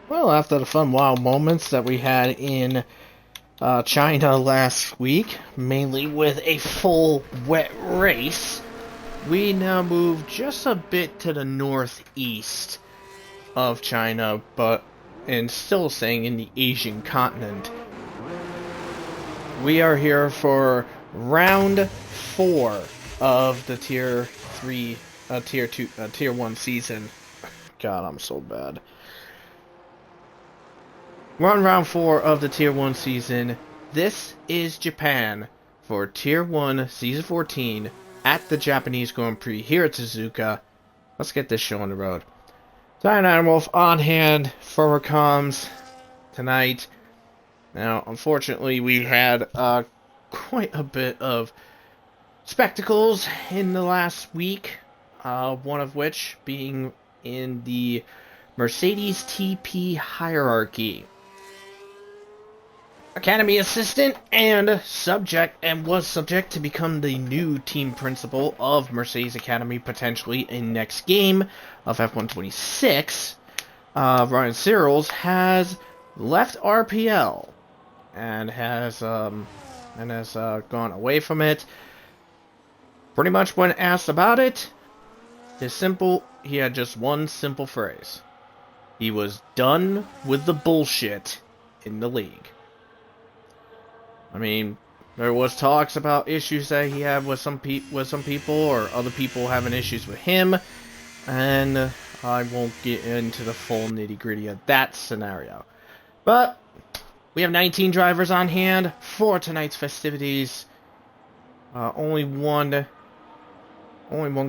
Well, after the fun, wild moments that we had in China last week, mainly with a full wet race, we now move just a bit to the northeast of China, but and still staying in the Asian continent. We are here for round 4 of the Tier 3, Tier 2, Tier 1 season. God, I'm so bad. We're on round 4 of the Tier 1 season. This is Japan for Tier 1 Season 14 at the Japanese Grand Prix here at Suzuka. Let's get this show on the road. Ironwolf on hand for comms tonight. Now, unfortunately, we had quite a bit of spectacles in the last week. One of which being in the Mercedes TP hierarchy. Academy assistant and was subject to become the new team principal of Mercedes Academy potentially in next game of F126. Ryan Searles has left RPL and has gone away from it. Pretty much when asked about it, he had just one simple phrase. He was done with the bullshit in the league. I mean, there was talks about issues that he had with some people, or other people having issues with him, and I won't get into the full nitty-gritty of that scenario. But we have 19 drivers on hand for tonight's festivities. Only one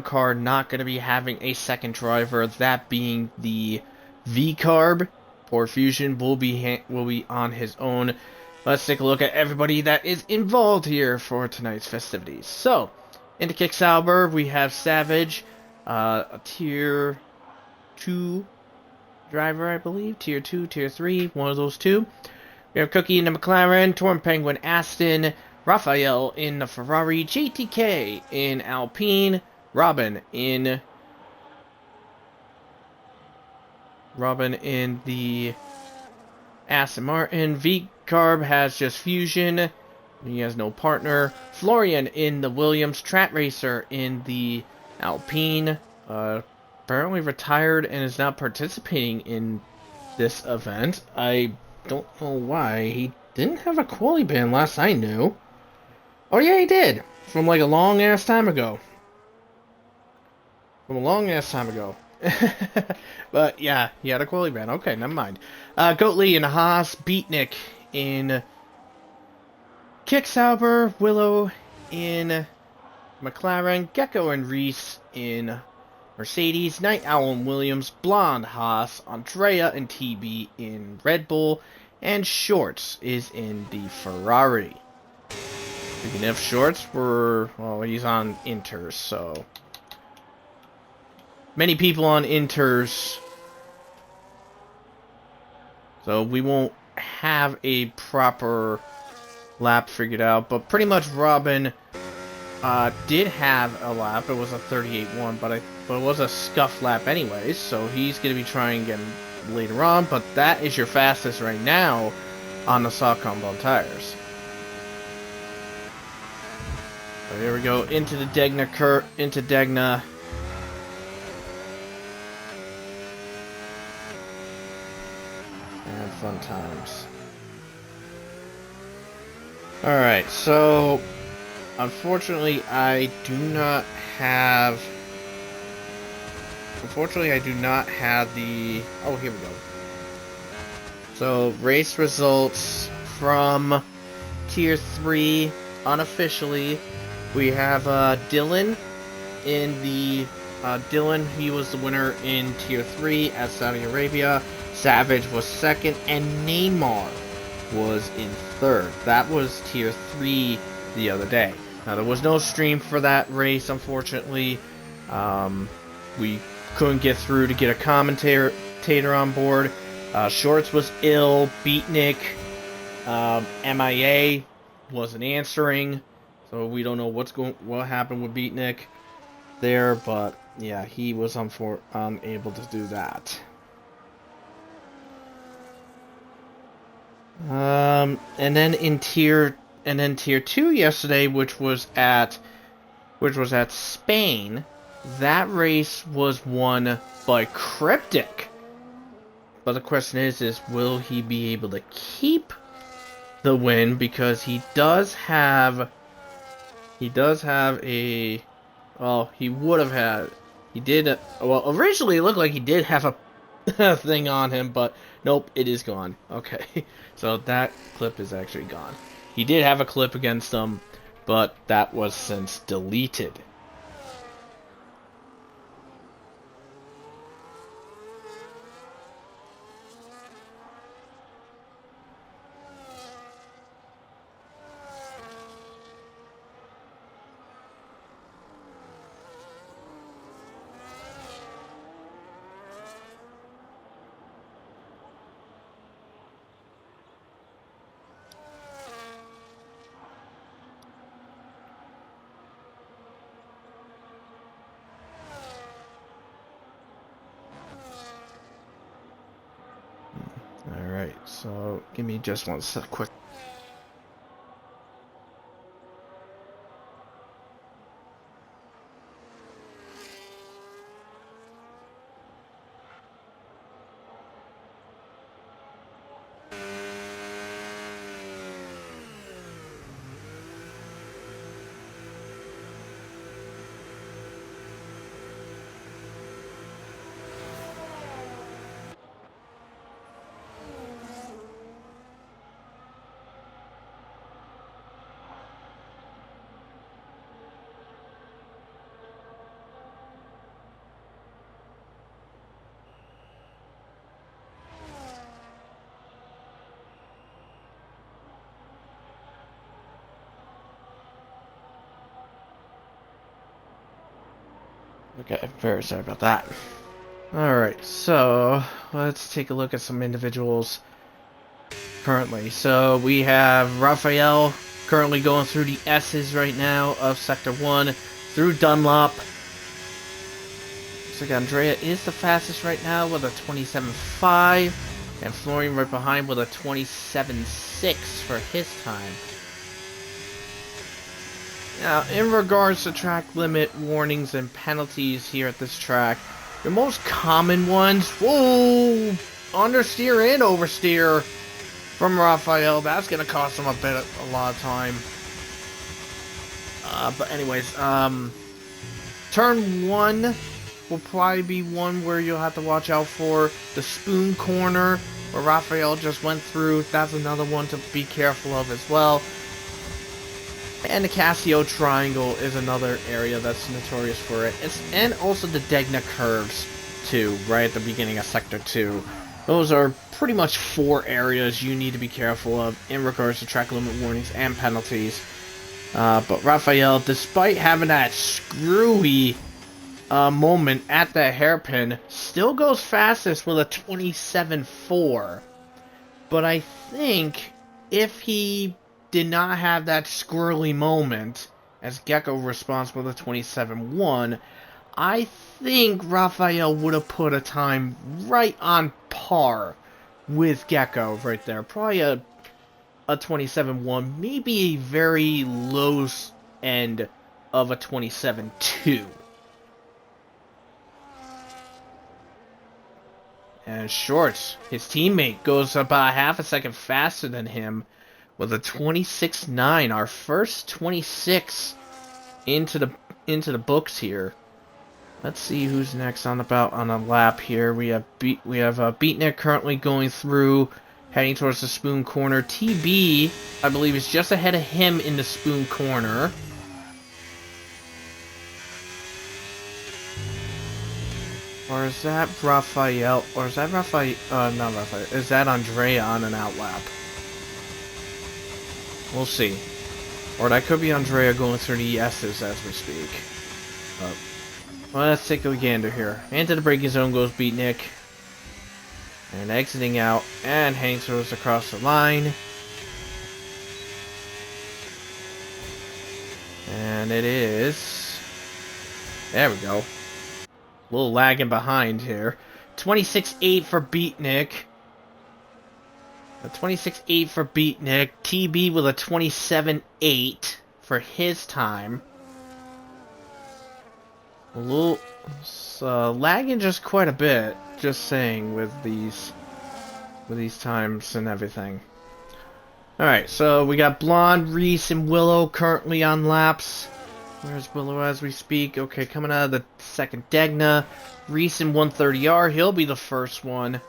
car not going to be having a second driver, that being the V-Carb. Poor Fusion will be on his own. Let's take a look at everybody that is involved here for tonight's festivities. So, in the Kick Sauber, we have Savage, a Tier 2 driver, I believe. Tier 2, Tier 3, one of those two. We have Cookie in the McLaren, Torn Penguin Aston, Raphael in the Ferrari, JTK in Alpine, Robin in the Aston Martin. V-Carb has just Fusion. He has no partner. Florian in the Williams. Strat Racer in the Alpine. Apparently retired and is not participating in this event. I don't know why. He didn't have a quali ban last I knew. Oh yeah, he did. From like a long ass time ago. But yeah, he had a quali ban. Okay, never mind. Goatley in Haas, Beatnik in Kick Sauber, Willow in McLaren, Gecko and Reese in Mercedes, Night Owl and Williams, Blonde Haas, Andrea and TB in Red Bull, and Shorts is in the Ferrari. Speaking of Shorts, he's on Inters, so many people on Inters, so we won't have a proper lap figured out, but pretty much Robin did have a lap. It was a 38-1, but it was a scuff lap anyways, so he's going to be trying again later on, but that is your fastest right now on the soft compound tires. So here we go into the Degna. And fun times. Alright, so unfortunately I do not have the... Oh, here we go. So, race results from Tier 3 unofficially. We have Dylan in the... Dylan, he was the winner in Tier 3 at Saudi Arabia. Savage was second, and Neymar was in third. That was Tier 3 the other day. Now, there was no stream for that race, unfortunately. We couldn't get through to get a commentator on board. Shorts was ill. Beatnik, MIA, wasn't answering. So we don't know what happened with Beatnik there, but yeah, he was unable to do that. And then tier 2 yesterday, which was at Spain. That race was won by Cryptic. But the question is will he be able to keep the win, because he does have a, well, he would have had, he did, well, originally it looked like he did have a thing on him, but nope, it is gone. Okay, so that clip is actually gone. He did have a clip against him, but that was since deleted. Alright, so give me just one quick. Okay, very sorry about that. Alright, so let's take a look at some individuals currently. So we have Raphael currently going through the S's right now of Sector 1 through Dunlop. Looks like Andrea is the fastest right now with a 27.5, and Florian right behind with a 27.6 for his time. Now, in regards to track limit warnings and penalties here at this track, the most common ones, whoa, understeer and oversteer from Raphael. That's going to cost him a lot of time. But anyways, turn 1 will probably be one where you'll have to watch out for. The spoon corner, where Raphael just went through, that's another one to be careful of as well. And the Casio Triangle is another area that's notorious for it. And also the Degna Curves, too, right at the beginning of Sector 2. Those are pretty much 4 areas you need to be careful of in regards to track limit warnings and penalties. But Raphael, despite having that screwy moment at the hairpin, still goes fastest with a 27.4. But I think if he did not have that squirrely moment, as Gecko responds with a 27.1, I think Raphael would have put a time right on par with Gecko right there. Probably a 27.1, maybe a very low end of a 27.2. And Shorts, his teammate, goes about half a second faster than him with a 26.9, our first 26 into the books here. Let's see who's next on the lap here. We have Beatnik currently going through, heading towards the spoon corner. TB, I believe, is just ahead of him in the spoon corner. Or is that Raphael? Or is that Raphael? Not Raphael. Is that Andrea on an outlap? We'll see. Or that could be Andrea going through the S's as we speak. Well, let's take a gander here. Into the braking zone goes Beatnik. And exiting out. And Hank throws across the line. And it is... There we go. A little lagging behind here. 26.8 for Beatnik. A 26.8 for Beatnik. TB with a 27.8 for his time. A little lagging just quite a bit. Just saying with these times and everything. All right, so we got Blonde, Reese, and Willow currently on laps. Where's Willow as we speak? Okay, coming out of the second Degna. Reese in 130R. He'll be the first one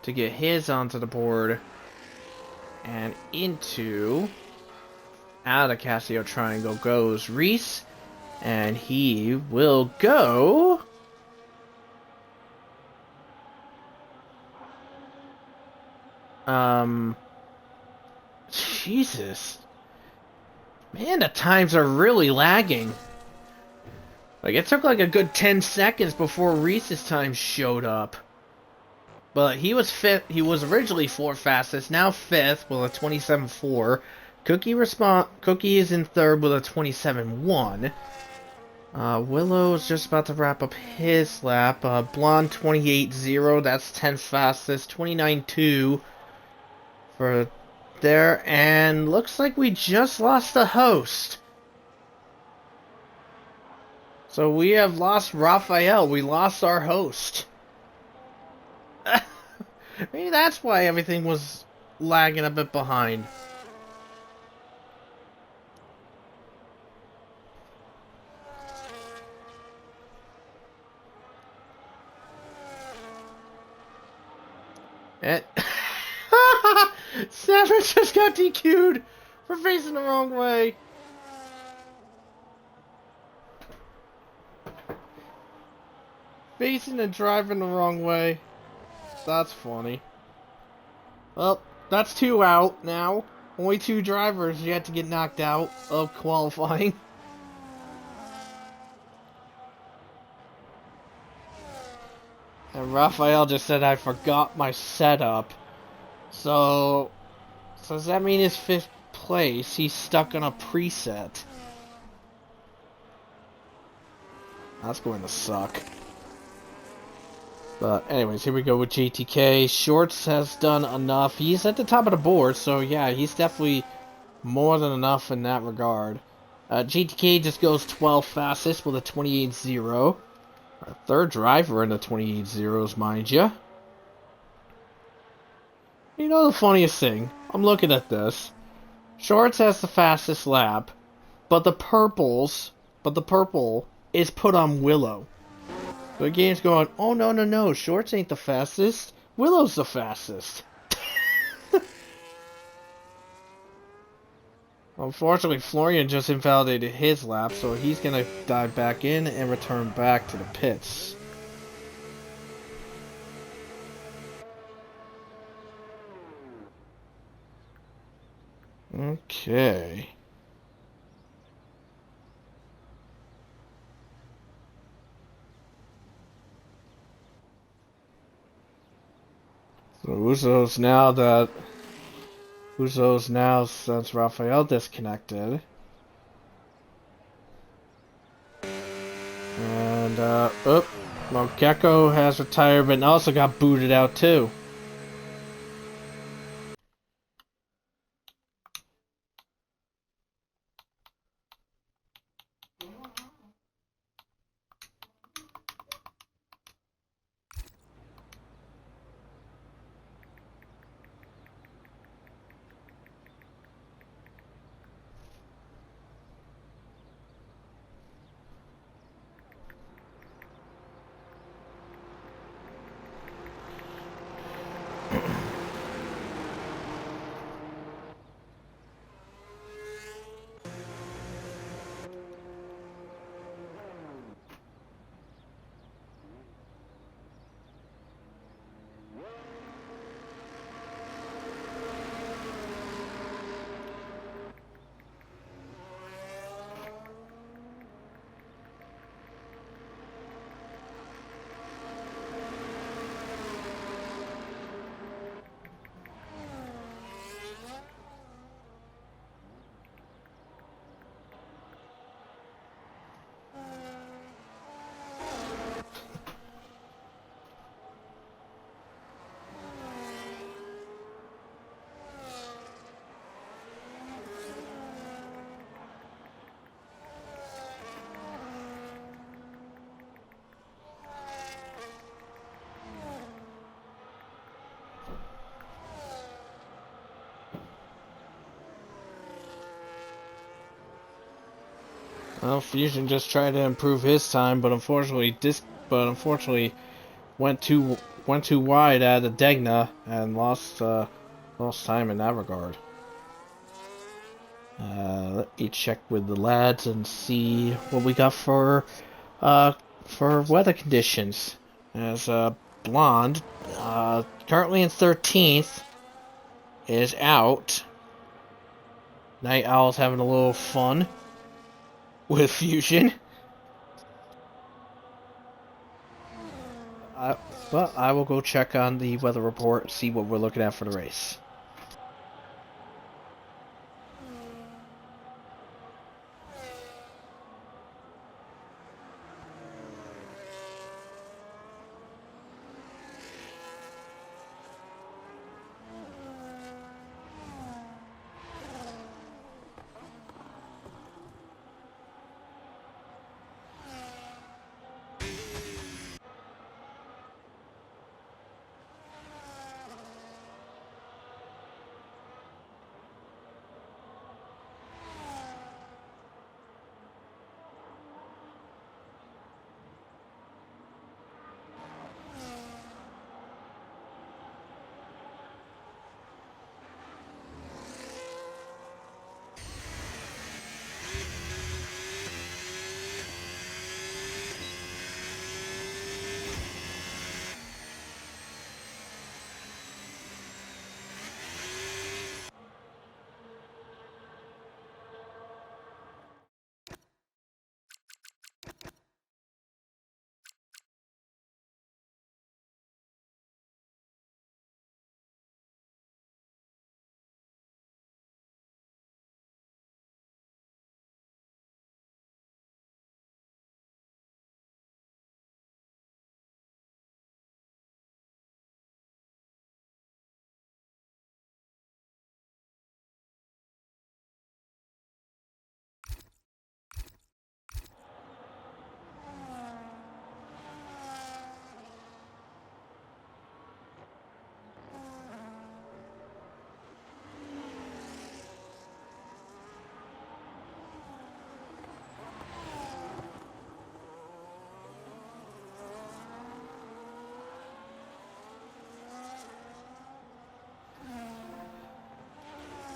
to get his onto the board. And out of the Casio Triangle goes Reese. And he will go... Jesus. Man, the times are really lagging. Like, it took like a good 10 seconds before Reese's time showed up. But he was fifth. He was originally fourth fastest, now fifth with a 27.4. Cookie is in third with a 27.1. Willow is just about to wrap up his lap. Blonde 28.0, that's 10th fastest. 29.2 for there, and looks like we just lost the host. So we have lost Raphael. We lost our host. Maybe that's why everything was lagging a bit behind. Seven just got DQ'd for facing the wrong way. Facing and driving the wrong way. That's funny. Well, that's 2 out now. Only 2 drivers yet to get knocked out of qualifying. And Raphael just said I forgot my setup. So does that mean his 5th place? He's stuck on a preset. That's going to suck. But anyways, here we go with GTK. Shorts has done enough. He's at the top of the board, so yeah, he's definitely more than enough in that regard. GTK just goes 12th fastest with a 28.0. Our third driver in the 28.0s, mind ya. You know the funniest thing? I'm looking at this. Shorts has the fastest lap, but the purple is put on Willow. The game's going, oh no, Shorts ain't the fastest. Willow's the fastest. Unfortunately, Florian just invalidated his lap, so he's gonna dive back in and return back to the pits. Okay. So Uzo's now since Raphael disconnected. And, well, Gecko has retired, but also got booted out too. Well, Fusion just tried to improve his time, but unfortunately went too wide out of Degna and lost time in that regard. Let me check with the lads and see what we got for weather conditions. As Blonde, currently in 13th, is out. Night Owl's having a little fun with Fusion. But I will go check on the weather report, see what we're looking at for the race.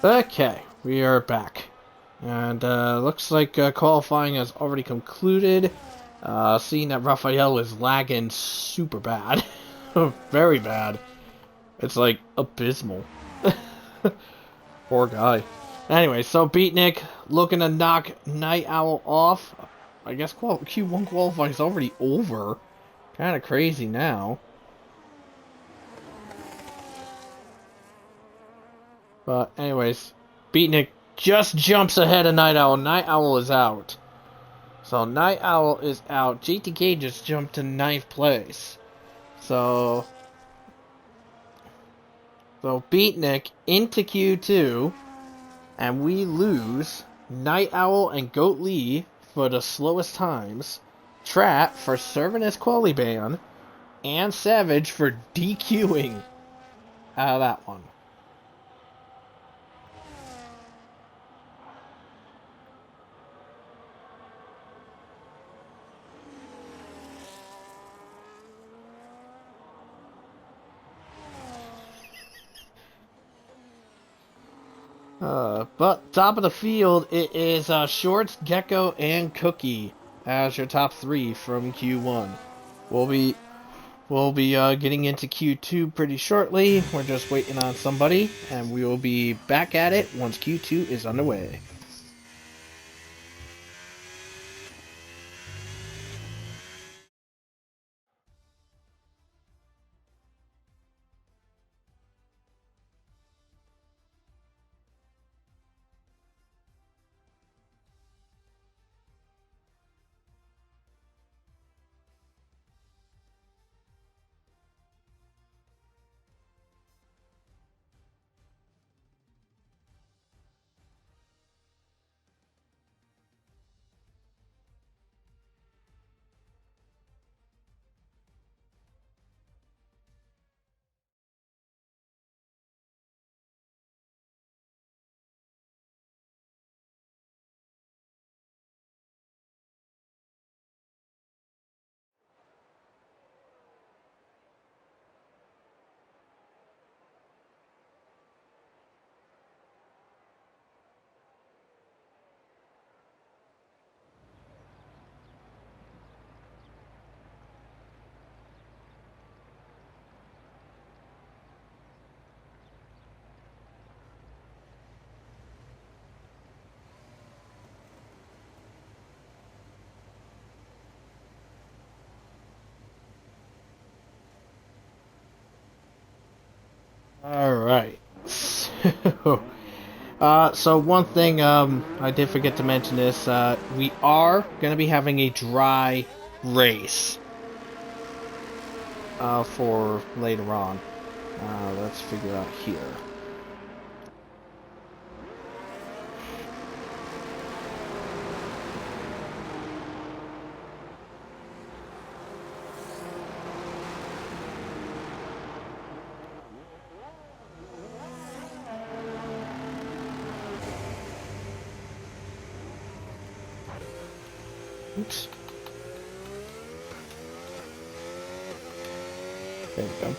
Okay, we are back. And looks like qualifying has already concluded. Seeing that Raphael is lagging super bad. Very bad. It's like abysmal. Poor guy. Anyway, so Beatnik looking to knock Night Owl off. I guess Q1 qualifying is already over. Kind of crazy now. But anyways, Beatnik just jumps ahead of Night Owl. Night Owl is out. So Night Owl is out. GTK just jumped to 9th place. So Beatnik into Q2. And we lose Night Owl and Goat Lee for the slowest times. Trap for serving as quali ban. And Savage for DQing out of that one. But top of the field, it is Shorts, Gecko, and Cookie as your top 3 from Q1. We'll be getting into Q2 pretty shortly. We're just waiting on somebody, and we will be back at it once Q2 is underway. Alright. So one thing, I did forget to mention this, we are gonna be having a dry race, for later on. Let's figure out here. Oops. There we go.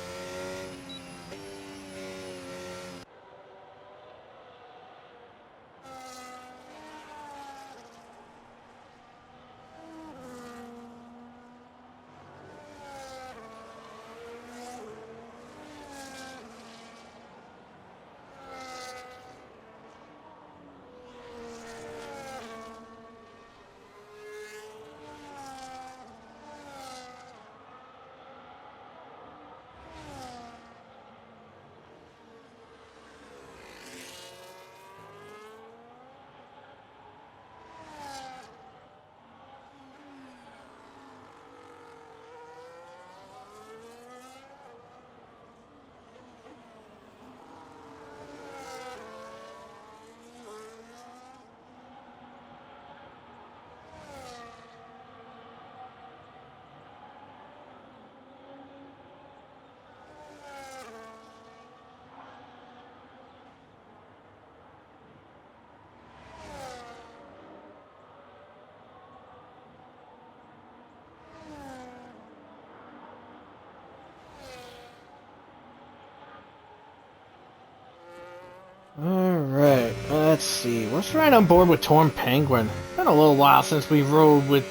Alright, let's see. Let's ride on board with Torn Penguin. Been a little while since we rode with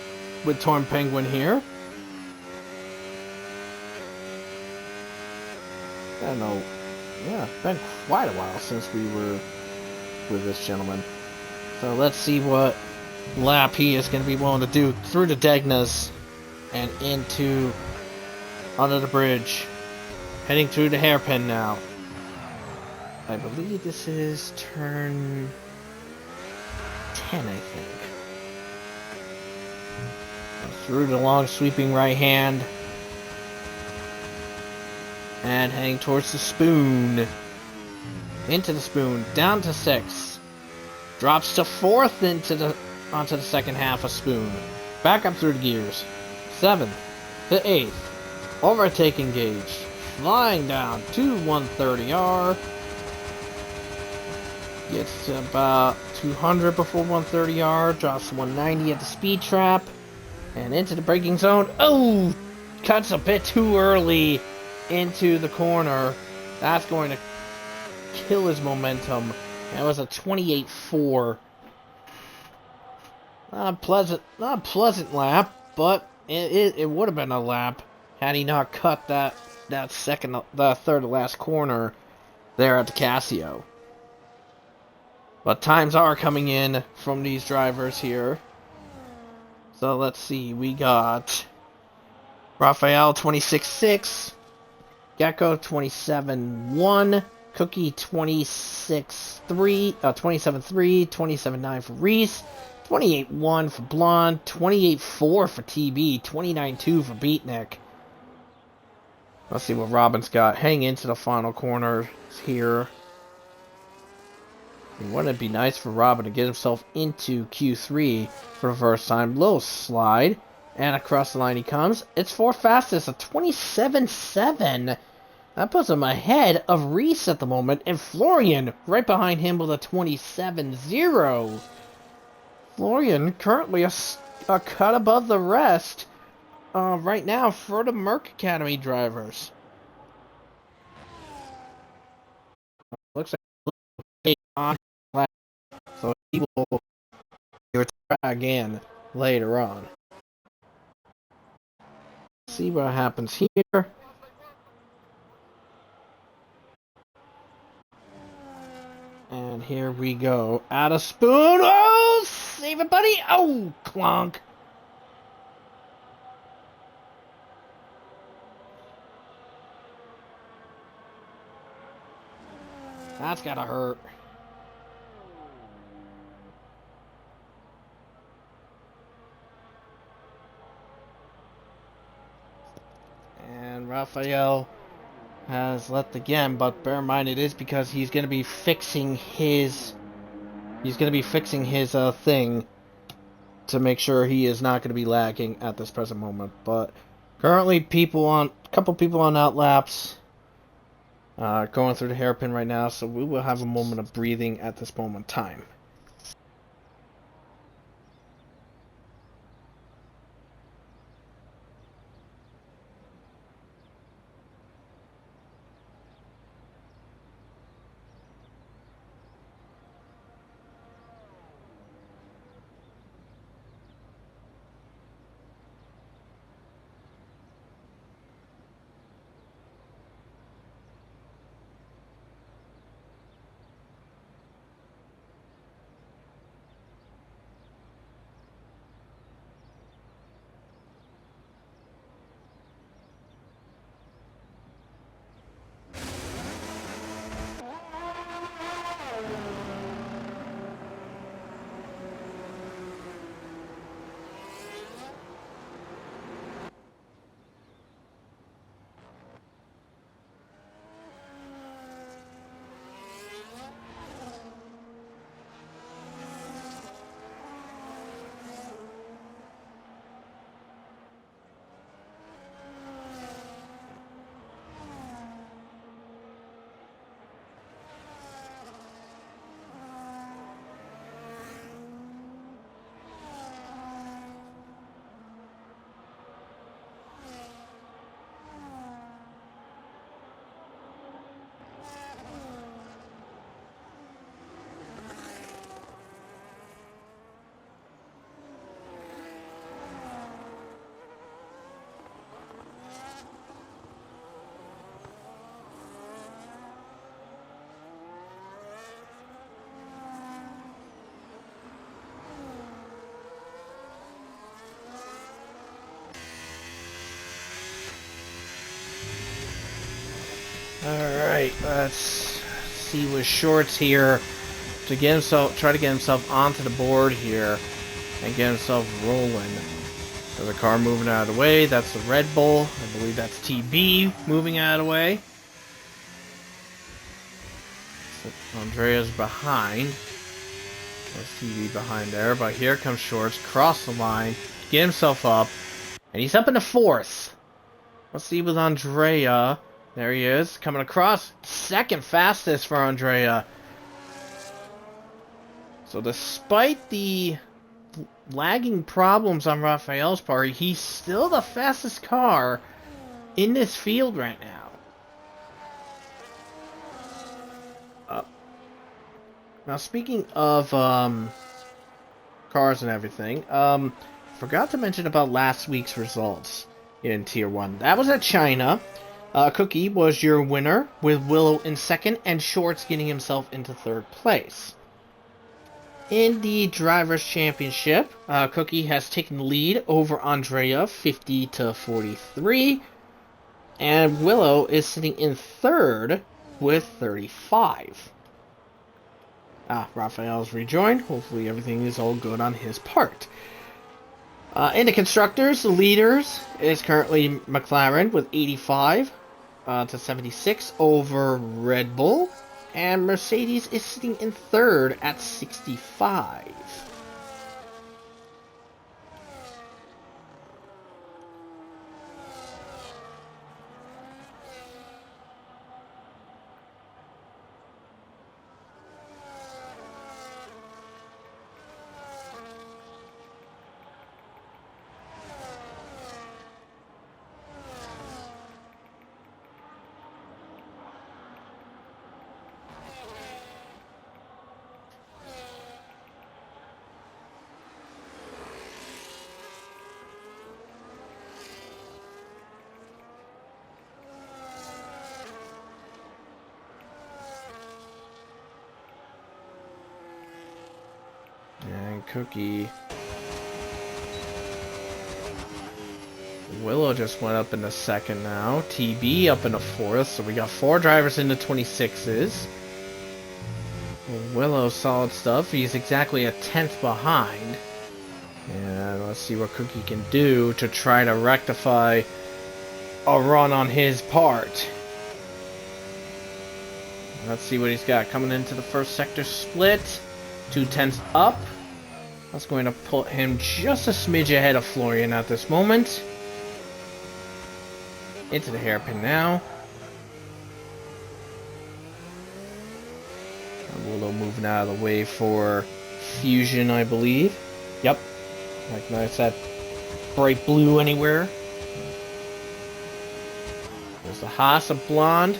Torn Penguin here. I don't know. Yeah, been quite a while since we were with this gentleman. So let's see what lap he is going to be willing to do through the Degnas and into under the bridge. Heading through the hairpin now. I believe this is turn 10, I think. Through the long sweeping right hand. And heading towards the spoon. Into the spoon. Down to 6. Drops to 4th onto the second half of spoon. Back up through the gears. 7th to 8th. Overtaking gauge. Flying down to 130R. Gets to about 200 before 130R. Drops to 190 at the speed trap. And into the braking zone. Oh! Cuts a bit too early into the corner. That's going to kill his momentum. That was a 28.4. Not a pleasant lap, but it would have been a lap had he not cut the third to last corner there at the Casio. But times are coming in from these drivers here. So let's see, we got Raphael 26.6, Gecko 27.1, Cookie 27.3, 27.9 for Reese, 28.1 for Blonde, 28.4 for TB, 29.2 for Beatnik. Let's see what Robin's got. Heading into the final corner here. And wouldn't it be nice for Robin to get himself into Q3 for the first time? Little slide. And across the line he comes. It's 4 fastest, a 27.7. That puts him ahead of Reese at the moment. And Florian right behind him with a 27.0. Florian currently a cut above the rest right now for the Merc Academy drivers. Looks like on, so he will try again later on. See what happens here. And here we go. Out of spoon. Oh, save it, buddy. Oh, clonk. That's gotta hurt. And Raphael has left again, but bear in mind it is because he's gonna be fixing his thing to make sure he is not gonna be lagging at this present moment. But currently a couple people on outlaps going through the hairpin right now, so we will have a moment of breathing at this moment in time. Alright, let's see with Shorts here to try to get himself onto the board here and get himself rolling. There's a car moving out of the way. That's the Red Bull. I believe that's TB moving out of the way. So Andrea's behind. There's TB behind there, but here comes Shorts, cross the line, get himself up, and he's up in the fourth. Let's see with Andrea. There he is, coming across. Second fastest for Andrea. So despite the lagging problems on Raphael's part, he's still the fastest car in this field right now. Now speaking of cars and everything, forgot to mention about last week's results in Tier 1. That was at China. Cookie was your winner, with Willow in second, and Shorts getting himself into third place. In the Drivers' Championship, Cookie has taken the lead over Andrea, 50 to 43, and Willow is sitting in third with 35. Raphael's rejoined. Hopefully everything is all good on his part. In the Constructors, the leaders is currently McLaren with 85 to 76 over Red Bull. And Mercedes is sitting in third at 65. And Cookie. Willow just went up in the second now. TB up in the fourth. So we got 4 drivers in the 26s. Willow, solid stuff. He's exactly a tenth behind. And let's see what Cookie can do to try to rectify a run on his part. Let's see what he's got coming into the first sector split. 2/10 up. That's going to put him just a smidge ahead of Florian at this moment. Into the hairpin now. Willow moving out of the way for Fusion, I believe. Yep. Recognize that bright blue anywhere. There's the Haas of Blonde.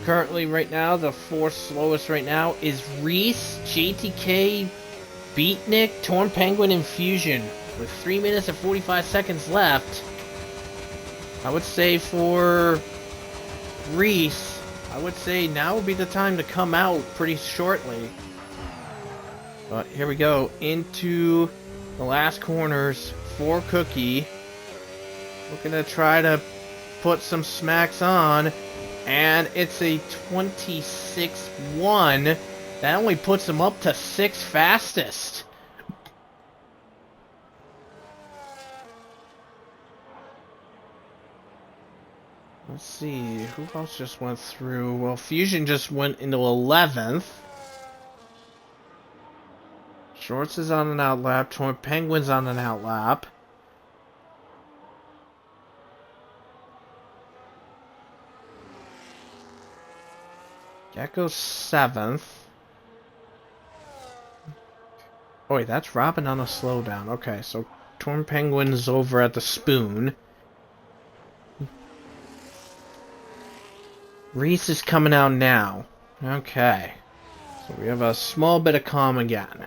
Currently, right now, the fourth slowest right now is Reese, JTK, Beatnik, Torn Penguin, and Fusion. With 3 minutes and 45 seconds left, I would say for Reese, I would say now would be the time to come out pretty shortly. But here we go, into the last corners for Cookie. Looking to try to put some smacks on. And it's a 26-1. That only puts him up to 6th fastest. Let's see, who else just went through? Well, Fusion just went into 11th. Shorts is on an outlap. Torn Penguin's on an outlap. Gecko's 7th. Oh wait, that's Robin on a slowdown. Okay, so Torn Penguin's over at the Spoon. Reese is coming out now. Okay. So we have a small bit of calm again.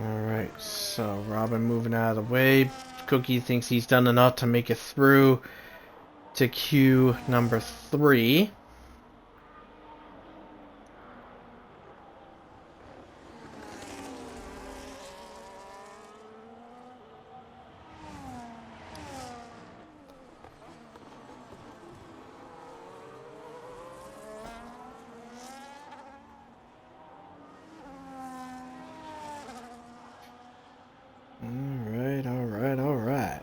Alright, so Robin moving out of the way. Cookie thinks he's done enough to make it through to queue number 3. Alright.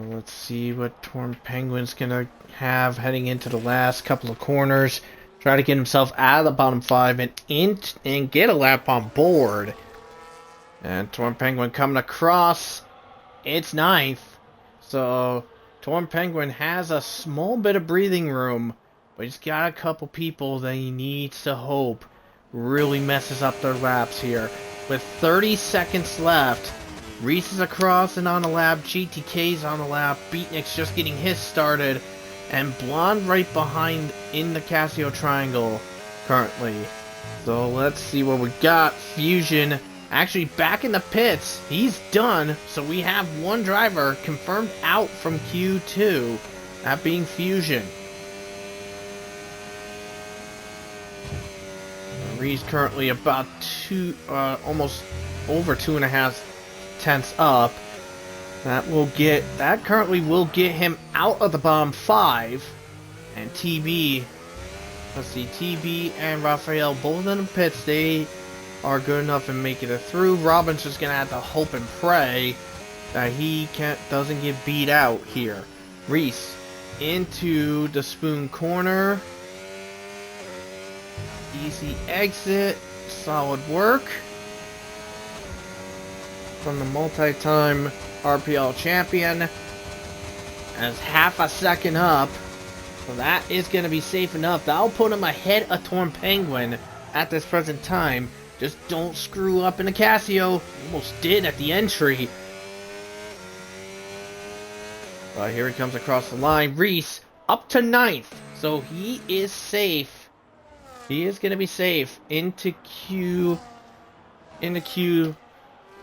Let's see what Torn Penguin's gonna have heading into the last couple of corners. Try to get himself out of the bottom 5 and get a lap on board. And Torn Penguin coming across. It's 9th. So Torn Penguin has a small bit of breathing room, but he's got a couple people that he needs to hope really messes up their laps here. With 30 seconds left, Reese is across and on a lap, GTK's on a lap, Beatnik's just getting his started, and Blonde right behind in the Casio Triangle currently. So let's see what we got. Fusion actually back in the pits. He's done. So we have one driver confirmed out from Q2. That being Fusion. Reese currently about almost over 2.5 tenths up. That currently will get him out of the bottom 5. And TB, let's see, TB and Raphael both in the pits. They are good enough and making it through. Robin's just gonna have to hope and pray that he doesn't get beat out here. Reese into the Spoon corner. Easy exit. Solid work from the multi-time RPL champion. As half a second up. So that is going to be safe enough. That'll put him ahead of Torn Penguin at this present time. Just don't screw up in the Casio. Almost did at the entry. But here he comes across the line. Reese up to 9th. So he is safe. He is going to be safe into Q3.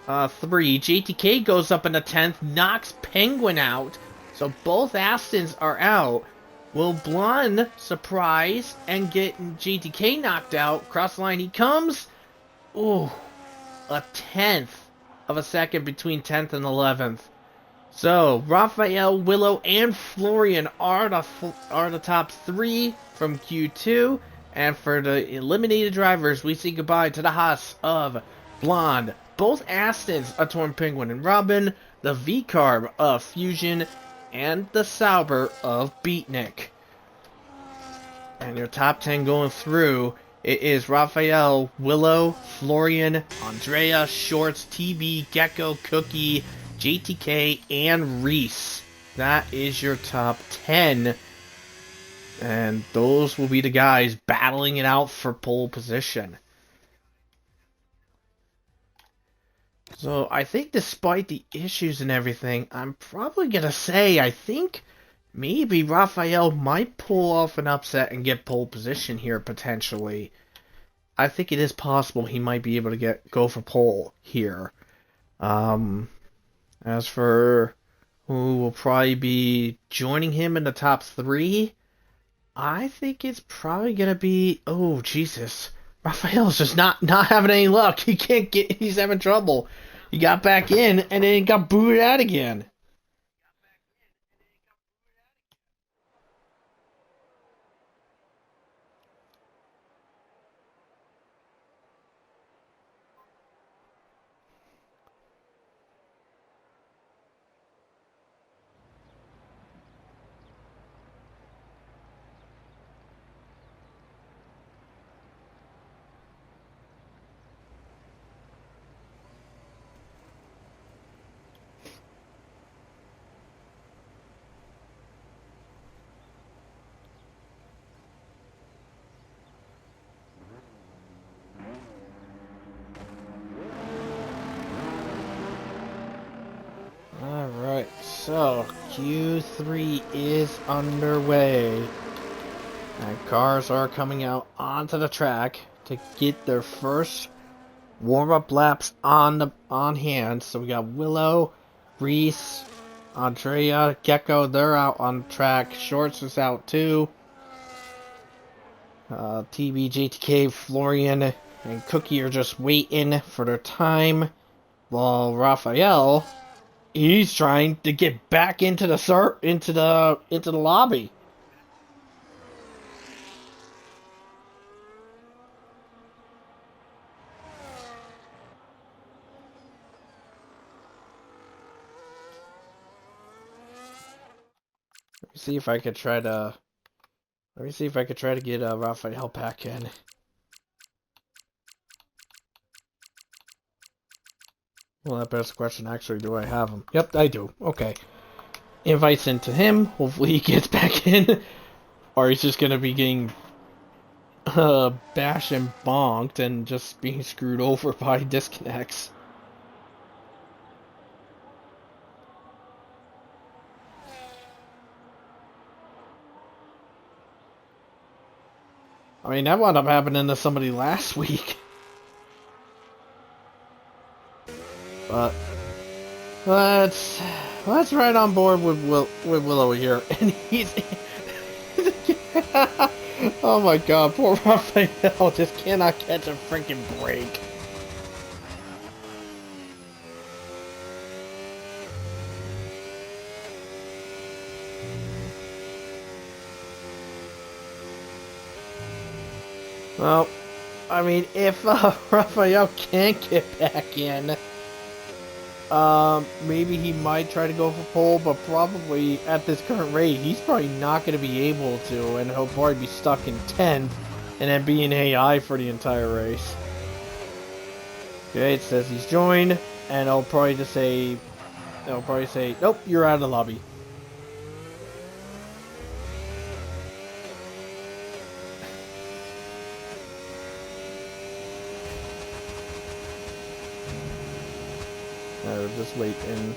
JTK goes up in the 10th. Knocks Penguin out. So both Astons are out. Will Blonde surprise and get JTK knocked out? Cross the line he comes. Ooh, a 10th of a second between 10th and 11th. So Raphael, Willow, and Florian are the top 3 from Q2. And for the eliminated drivers, we say goodbye to the Haas of Blonde, both Astons of Torn Penguin and Robin, the V-Carb of Fusion, and the Sauber of Beatnik. And your top 10 going through, it is Raphael, Willow, Florian, Andrea, Shorts, TB, Gecko, Cookie, JTK, and Reese. That is your top 10. And those will be the guys battling it out for pole position. So I think despite the issues and everything, I'm probably going to say I think maybe Raphael might pull off an upset and get pole position here potentially. I think it is possible he might be able to go for pole here. As for who will probably be joining him in the top 3, I think it's probably going to be, oh Jesus, Raphael's just not having any luck. He's having trouble. He got back in and then got booted out again. Alright, so Q3 is underway. And cars are coming out onto the track to get their first warm-up laps on hand. So we got Willow, Reese, Andrea, Gecko, they're out on track. Shorts is out too. TB, JTK, Florian, and Cookie are just waiting for their time. While Raphael, he's trying to get back into the lobby. Let me see if I could try to get Raphael back in. Well, that begs the question, actually, do I have him? Yep, I do. Okay. Invites into him. Hopefully he gets back in. Or he's just gonna be getting bashed and bonked and just being screwed over by disconnects. I mean, that wound up happening to somebody last week. But let's ride on board with Willow here, and he's oh my god, poor Raphael just cannot catch a freaking break. Well, I mean, if Raphael can't get back in, maybe he might try to go for pole, but probably at this current rate, he's probably not going to be able to, and he'll probably be stuck in 10th, and then be in AI for the entire race. Okay, it says he's joined, and I'll probably just say, They'll probably say, nope, you're out of the lobby. Just waiting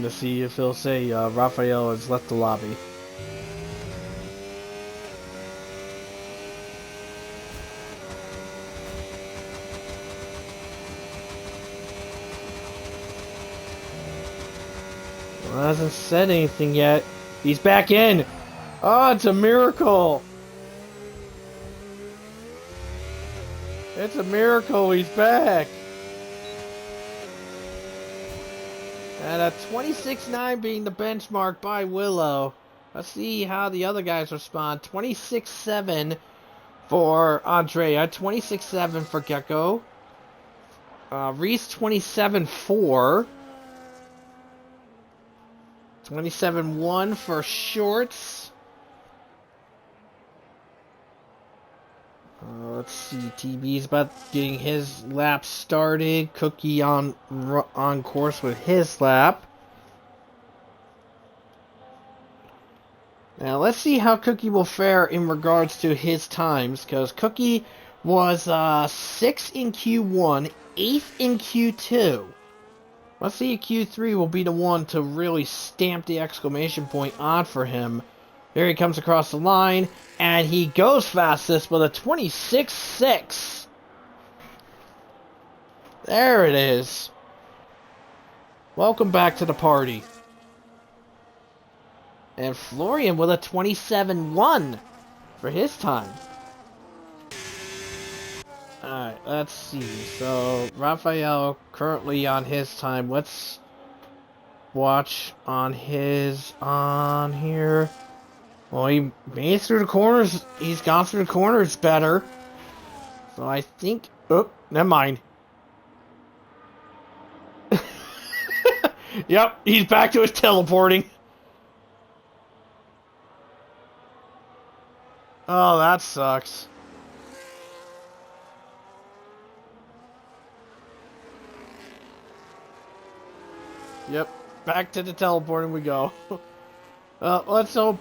to see if they'll say Raphael has left the lobby. Well, hasn't said anything yet. He's back in! Oh, it's a miracle! It's a miracle, he's back! And a 26.9 being the benchmark by Willow. Let's see how the other guys respond. 26.7 for Andrea, 26.7 for Gecko. Reese 27.4. 27.1 for Shorts. Let's see, TB's about getting his lap started. Cookie on course with his lap. Now let's see how Cookie will fare in regards to his times, because Cookie was 6th in Q1, 8th in Q2. Let's see if Q3 will be the one to really stamp the exclamation point on for him. Here he comes across the line, and he goes fastest with a 26.6. There it is. Welcome back to the party. And Florian with a 27.1 for his time. Alright, let's see. So, Raphael currently on his time. Let's watch on his on here. Well, he made it through the corners. He's gone through the corners better. So I think... Oh, never mind. Yep, he's back to his teleporting. Oh, that sucks. Yep, back to the teleporting we go. Let's hope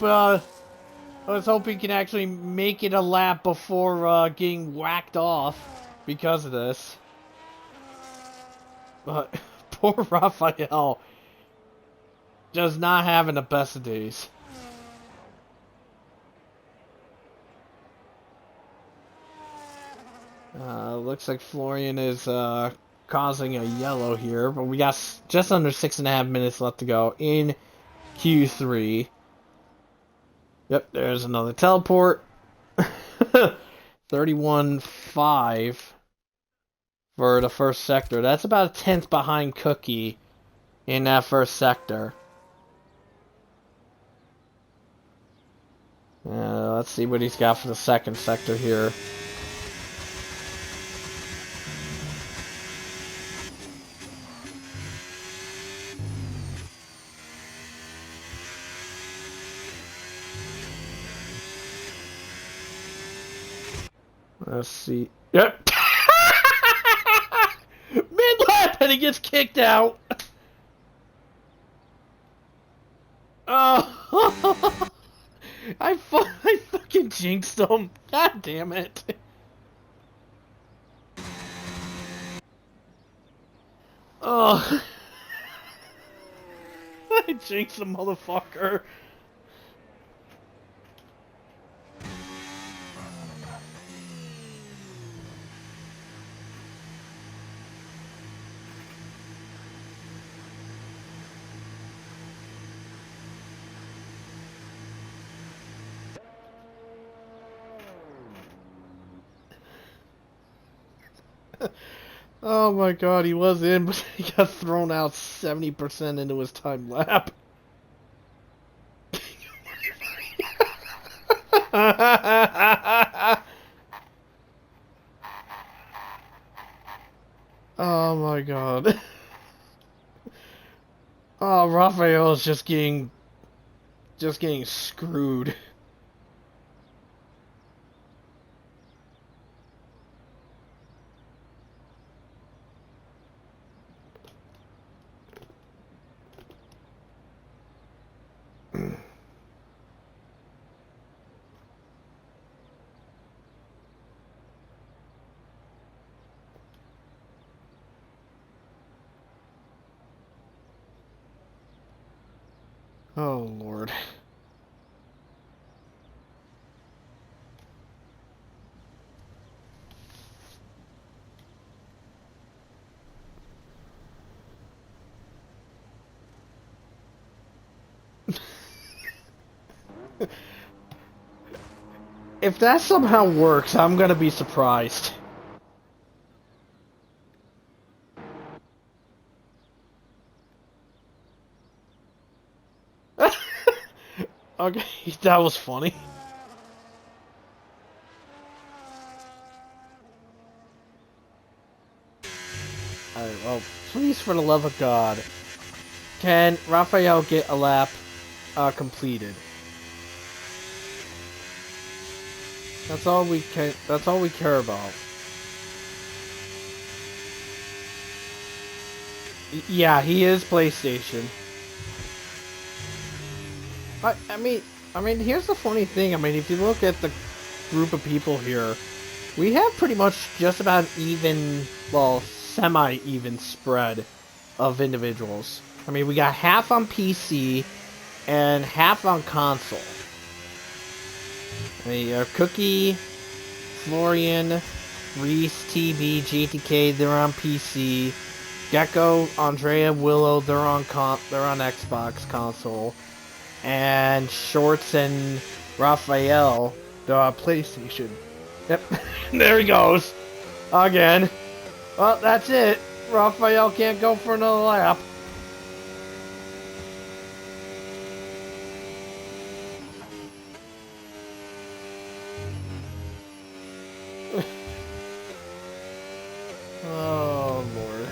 he can actually make it a lap before getting whacked off because of this. But poor Raphael, just not having the best of days. Looks like Florian is causing a yellow here, but we got just under 6.5 minutes left to go in Q3. Yep, there's another teleport. 31.5 for the first sector. That's about a 10th behind Cookie in that first sector. Let's see what he's got for the second sector here. Let's see. Yep. Mid-lap and he gets kicked out. Oh. I fucking jinxed him. God damn it. Oh. I jinxed the motherfucker. Oh my god, he was in, but he got thrown out 70% into his time lap. Oh my god. Oh, Raphael is just getting screwed. Oh, Lord. If that somehow works, I'm gonna be surprised. Okay, that was funny. Alright, well, please, for the love of God, can Raphael get a lap completed? That's all we can. That's all we care about. Yeah, he is PlayStation. I mean, here's the funny thing. I mean, if you look at the group of people here, we have pretty much just about even, well, semi-even spread of individuals. I mean, we got half on PC and half on console. I mean, Cookie, Florian, Reese, TB, GTK, they're on PC. Gecko, Andrea, Willow, they're on Xbox console. And Shorts and Raphael, they're on PlayStation. Yep, there he goes. Again. Well, that's it. Raphael can't go for another lap. Oh, Lord.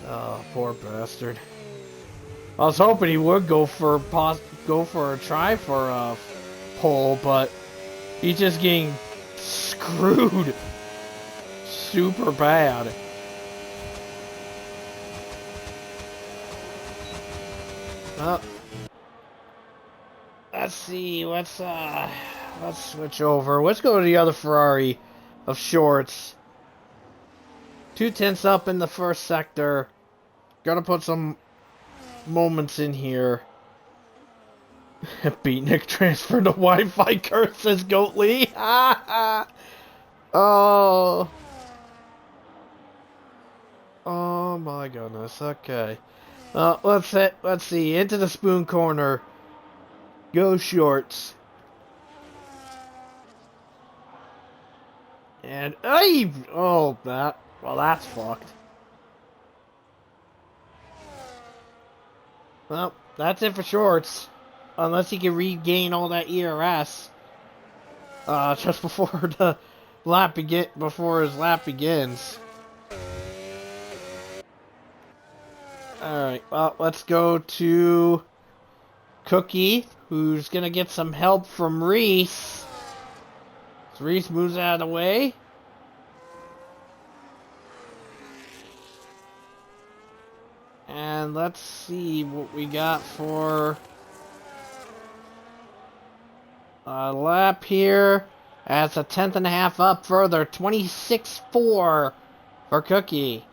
Oh, poor bastard. I was hoping he would go for a try for a pole, but he's just getting screwed super bad. Let's see. Let's switch over. Let's go to the other Ferrari of Shorts. 2/10 up in the first sector. Gotta put some moments in here. Beatnik transferred to Wi-Fi curses, Goatly. Oh. Oh my goodness. Okay. Let's see. Into the spoon corner. Go Shorts. And oh, that's fucked. Well, that's it for Shorts. Unless he can regain all that ERS. Just before before his lap begins. Alright, well, let's go to Cookie, who's gonna get some help from Reese. So Reese moves out of the way. And let's see what we got for a lap here. That's a 10th and a half up further. 26.4 for Cookie.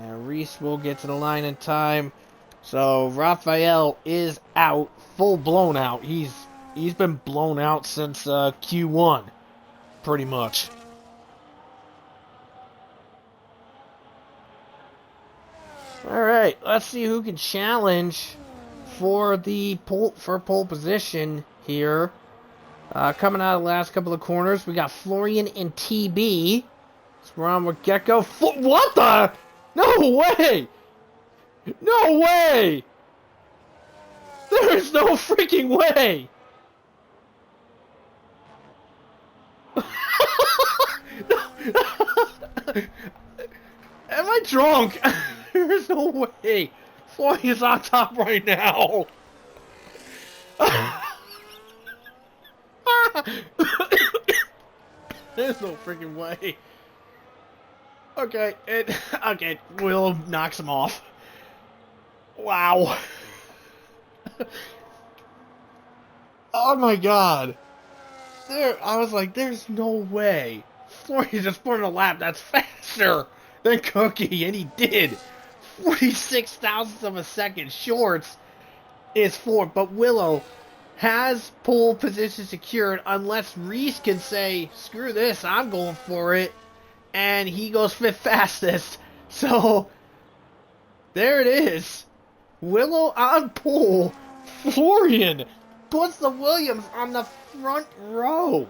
And Reese will get to the line in time. So Raphael is out, full blown out. He's been blown out since Q1, pretty much. All right, let's see who can challenge for the pole position here. Coming out of the last couple of corners, we got Florian and TB. So we're on with Gecko. What the? No way! No way! There is no freaking way! Am I drunk? There's no way. Floyd is on top right now. There's no freaking way. Okay, okay, Will knocks him off. Wow. Oh my god. I was like, there's no way. Florian just put in a lap that's faster than Cookie, and he did. 46 thousandths of a second shorts is fourth, but Willow has pole position secured unless Reese can say, screw this, I'm going for it, and he goes fifth fastest. So, there it is. Willow on pole. Florian puts the Williams on the front row.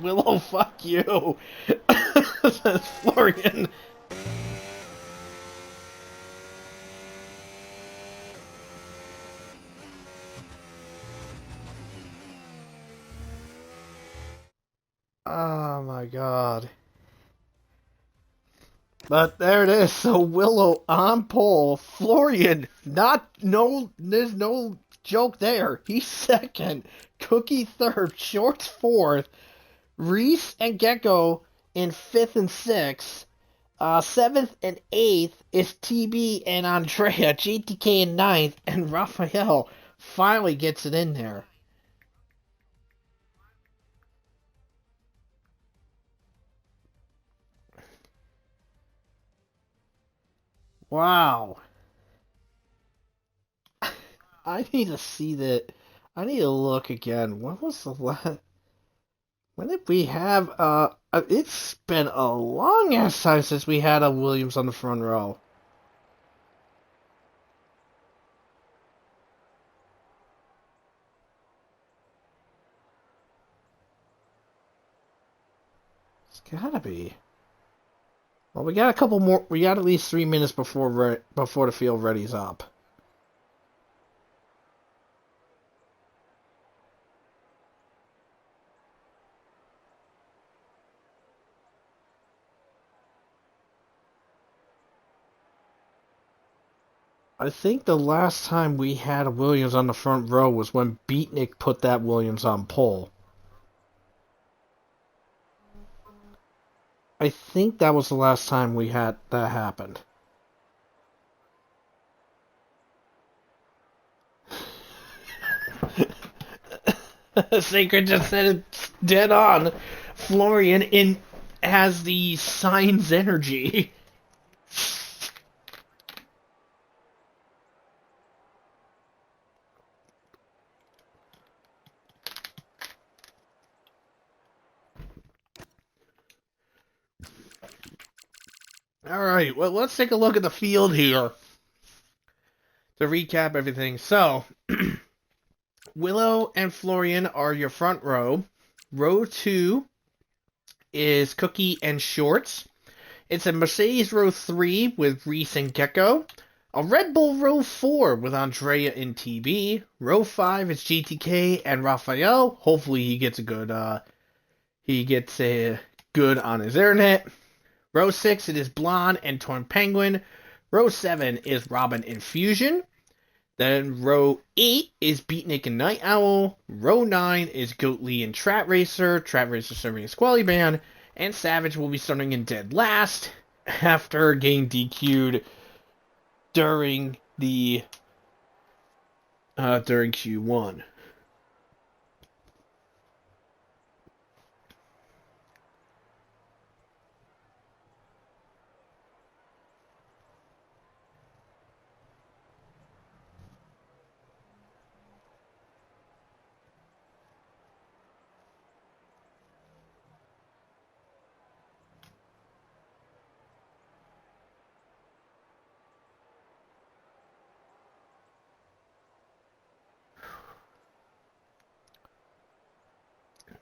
Willow, fuck you. Says Florian. Oh my god. But there it is. So Willow on pole. Florian, there's no joke there. He's second. Cookie third. Shorts fourth. Reese and Gecko in fifth and sixth. Seventh and eighth is TB and Andrea. GTK in ninth. And Raphael finally gets it in there. Wow. I need to see that. I need to look again. When was the last? When did we have? It's been a long ass time since we had a Williams on the front row. It's gotta be. Well, we got a couple more. We got at least 3 minutes before the field ready's up. I think the last time we had a Williams on the front row was when Beatnik put that Williams on pole. I think that was the last time we had that happened. Sacred just said it dead on. Florian has the signs energy. Alright, well, let's take a look at the field here to recap everything. So, Willow and Florian are your front row. Row 2 is Cookie and Shorts. It's a Mercedes row 3 with Reese and Gecko. A Red Bull row 4 with Andrea and TB. Row 5 is GTK and Raphael. Hopefully he gets a good on his internet. Row 6 it is Blonde and Torn Penguin. Row 7 is Robin and Fusion. Then row 8 is Beatnik and Night Owl. Row 9 is Goatly and Trat Racer. Trat Racer serving a Squally Band. And Savage will be starting in dead last after getting DQ'd during Q1.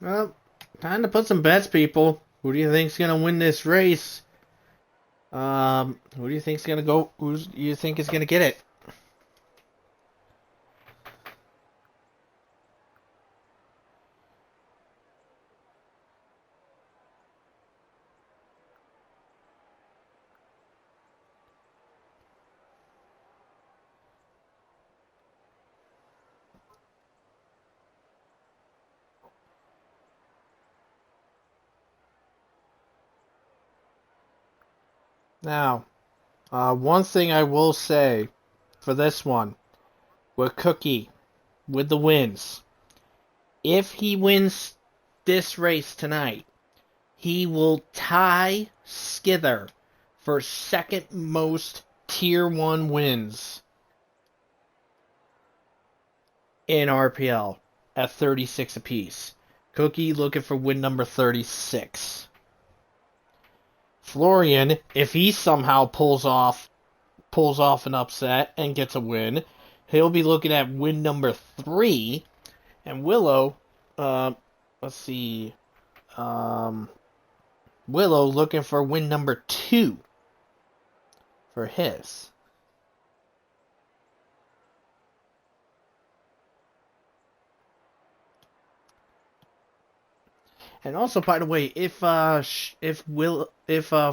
Well, time to put some bets, people. Who do you think's gonna win this race? Who do you think's gonna go? Who do you think is gonna get it? Now, one thing I will say for this one, with Cookie, with the wins, if he wins this race tonight, he will tie Skither for second most Tier 1 wins in RPL at 36 apiece. Cookie looking for win number 36. Florian, if he somehow pulls off an upset and gets a win, he'll be looking at win number 3. And Willow, let's see, Willow looking for win number 2 for his. And also, by the way, if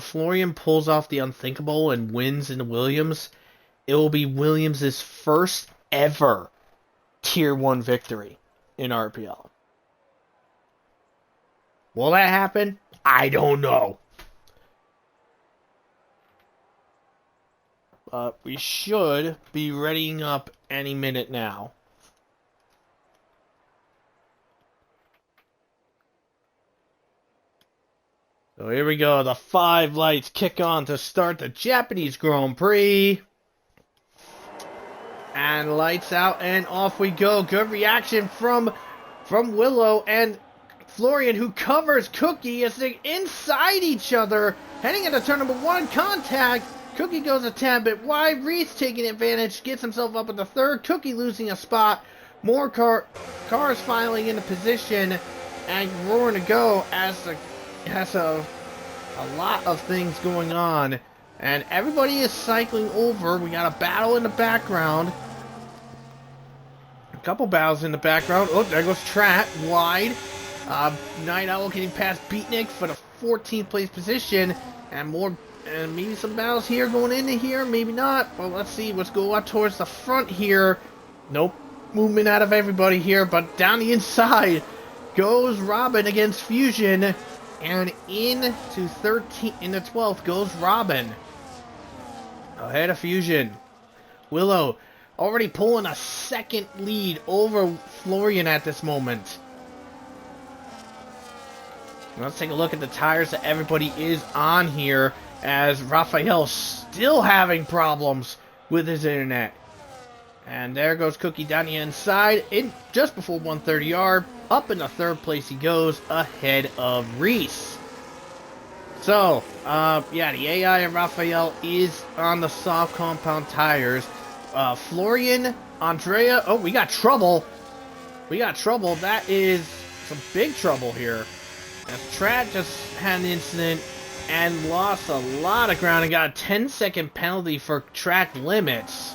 Florian pulls off the unthinkable and wins in the Williams, it will be Williams' first ever Tier 1 victory in RPL. Will that happen? I don't know. But we should be readying up any minute now. So here we go. The 5 lights kick on to start the Japanese Grand Prix. And lights out and off we go. Good reaction from Willow and Florian, who covers Cookie as they inside each other. Heading into turn number 1, contact. Cookie goes a tad bit wide. Reese taking advantage, gets himself up at the 3rd. Cookie losing a spot. More cars filing into position and roaring to go as a lot of things going on. And everybody is cycling over. We got a battle in the background. A couple battles in the background. Oh, there goes Trat wide. Night Owl getting past Beatnik for the 14th place position. And maybe some battles here going into here. Maybe not. Well, let's see. Let's go up towards the front here. Nope. Movement out of everybody here. But down the inside goes Robin against Fusion. And into 12th goes Robin. Ahead of Fusion. Willow already pulling a second lead over Florian at this moment. Let's take a look at the tires that everybody is on here, as Raphael still having problems with his internet. And there goes Cookie down the inside, in just before 130R. Up in the 3rd place he goes, ahead of Reese. So, yeah, the AI and Raphael is on the soft compound tires. Florian, Andrea, oh, we got trouble. That is some big trouble here. As Trat just had an incident and lost a lot of ground and got a 10-second penalty for track limits.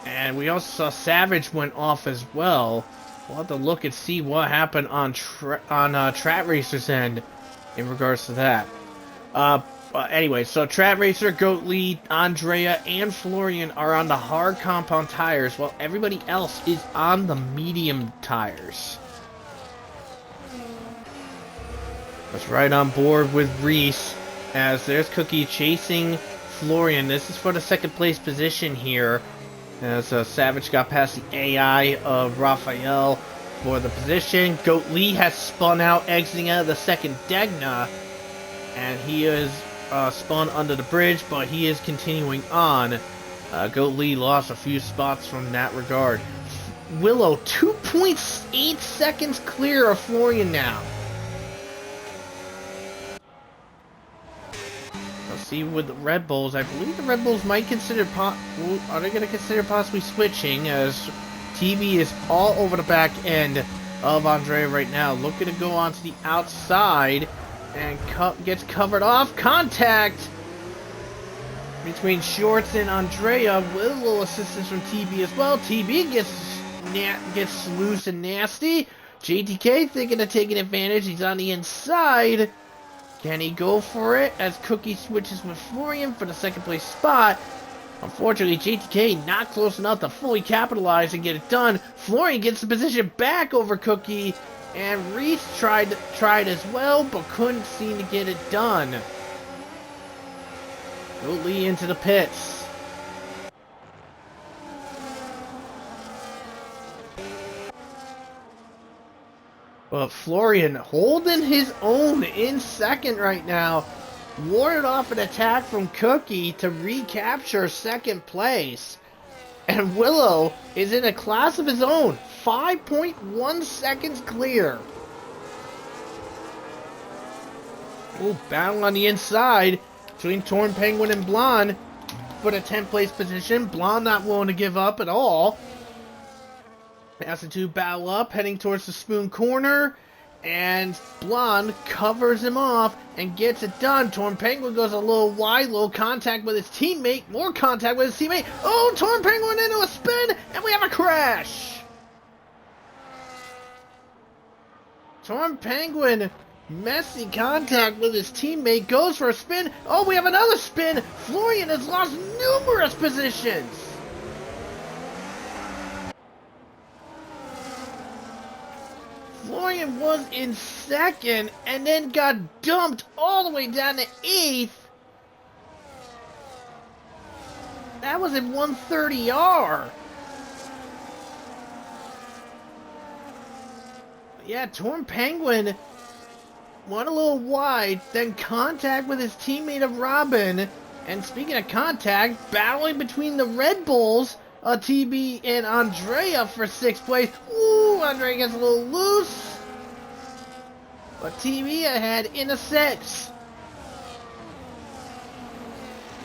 And we also saw Savage went off as well. We'll have to look and see what happened on Trat Racer's end in regards to that. Anyway, so Trat Racer, Goat Lead, Andrea, and Florian are on the hard compound tires, while everybody else is on the medium tires. That's right on board with Reese, as there's Cookie chasing Florian. This is for the 2nd place position here, as Savage got past the AI of Raphael for the position. Goat Lee has spun out, exiting out of the 2nd Degna, and he is spun under the bridge, but he is continuing on. Goat Lee lost a few spots from that regard. Willow 2.8 seconds clear of Florian now. Let's see with the Red Bulls. I believe the Red Bulls might consider are they going to consider possibly switching, as TB is all over the back end of Andrea right now, looking to go onto the outside, and gets covered off. Contact between Shorts and Andrea with a little assistance from TB as well. TB gets loose and nasty. JTK thinking of taking advantage. He's on the inside. Can he go for it as Cookie switches with Florian for the 2nd place spot? Unfortunately, JTK not close enough to fully capitalize and get it done. Florian gets the position back over Cookie, and Reese tried as well, but couldn't seem to get it done. Lee into the pits. But Florian holding his own in second right now. Warded off an attack from Cookie to recapture second place. And Willow is in a class of his own. 5.1 seconds clear. Ooh, battle on the inside between Torn Penguin and Blonde for the 10th place position. Blonde not willing to give up at all. As the two battle up, heading towards the Spoon Corner. And Blonde covers him off and gets it done. Torn Penguin goes a little wide, little contact with his teammate. More contact with his teammate. Oh, Torn Penguin into a spin, and we have a crash. Torn Penguin, messy contact with his teammate, goes for a spin. Oh, we have another spin. Florian has lost numerous positions. Florian was in second and then got dumped all the way down to 8th. That was in 130R. Yeah, Torn Penguin went a little wide, then contact with his teammate of Robin. And speaking of contact, battling between the Red Bulls, TB and Andrea for 6th place. Ooh, Andrea gets a little loose. But TB ahead in a 6.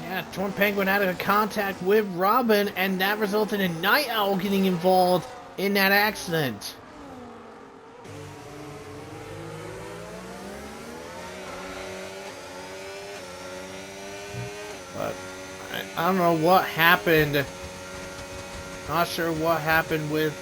Yeah, Torn Penguin had a contact with Robin, and that resulted in Night Owl getting involved in that accident. But I don't know what happened. Not sure what happened with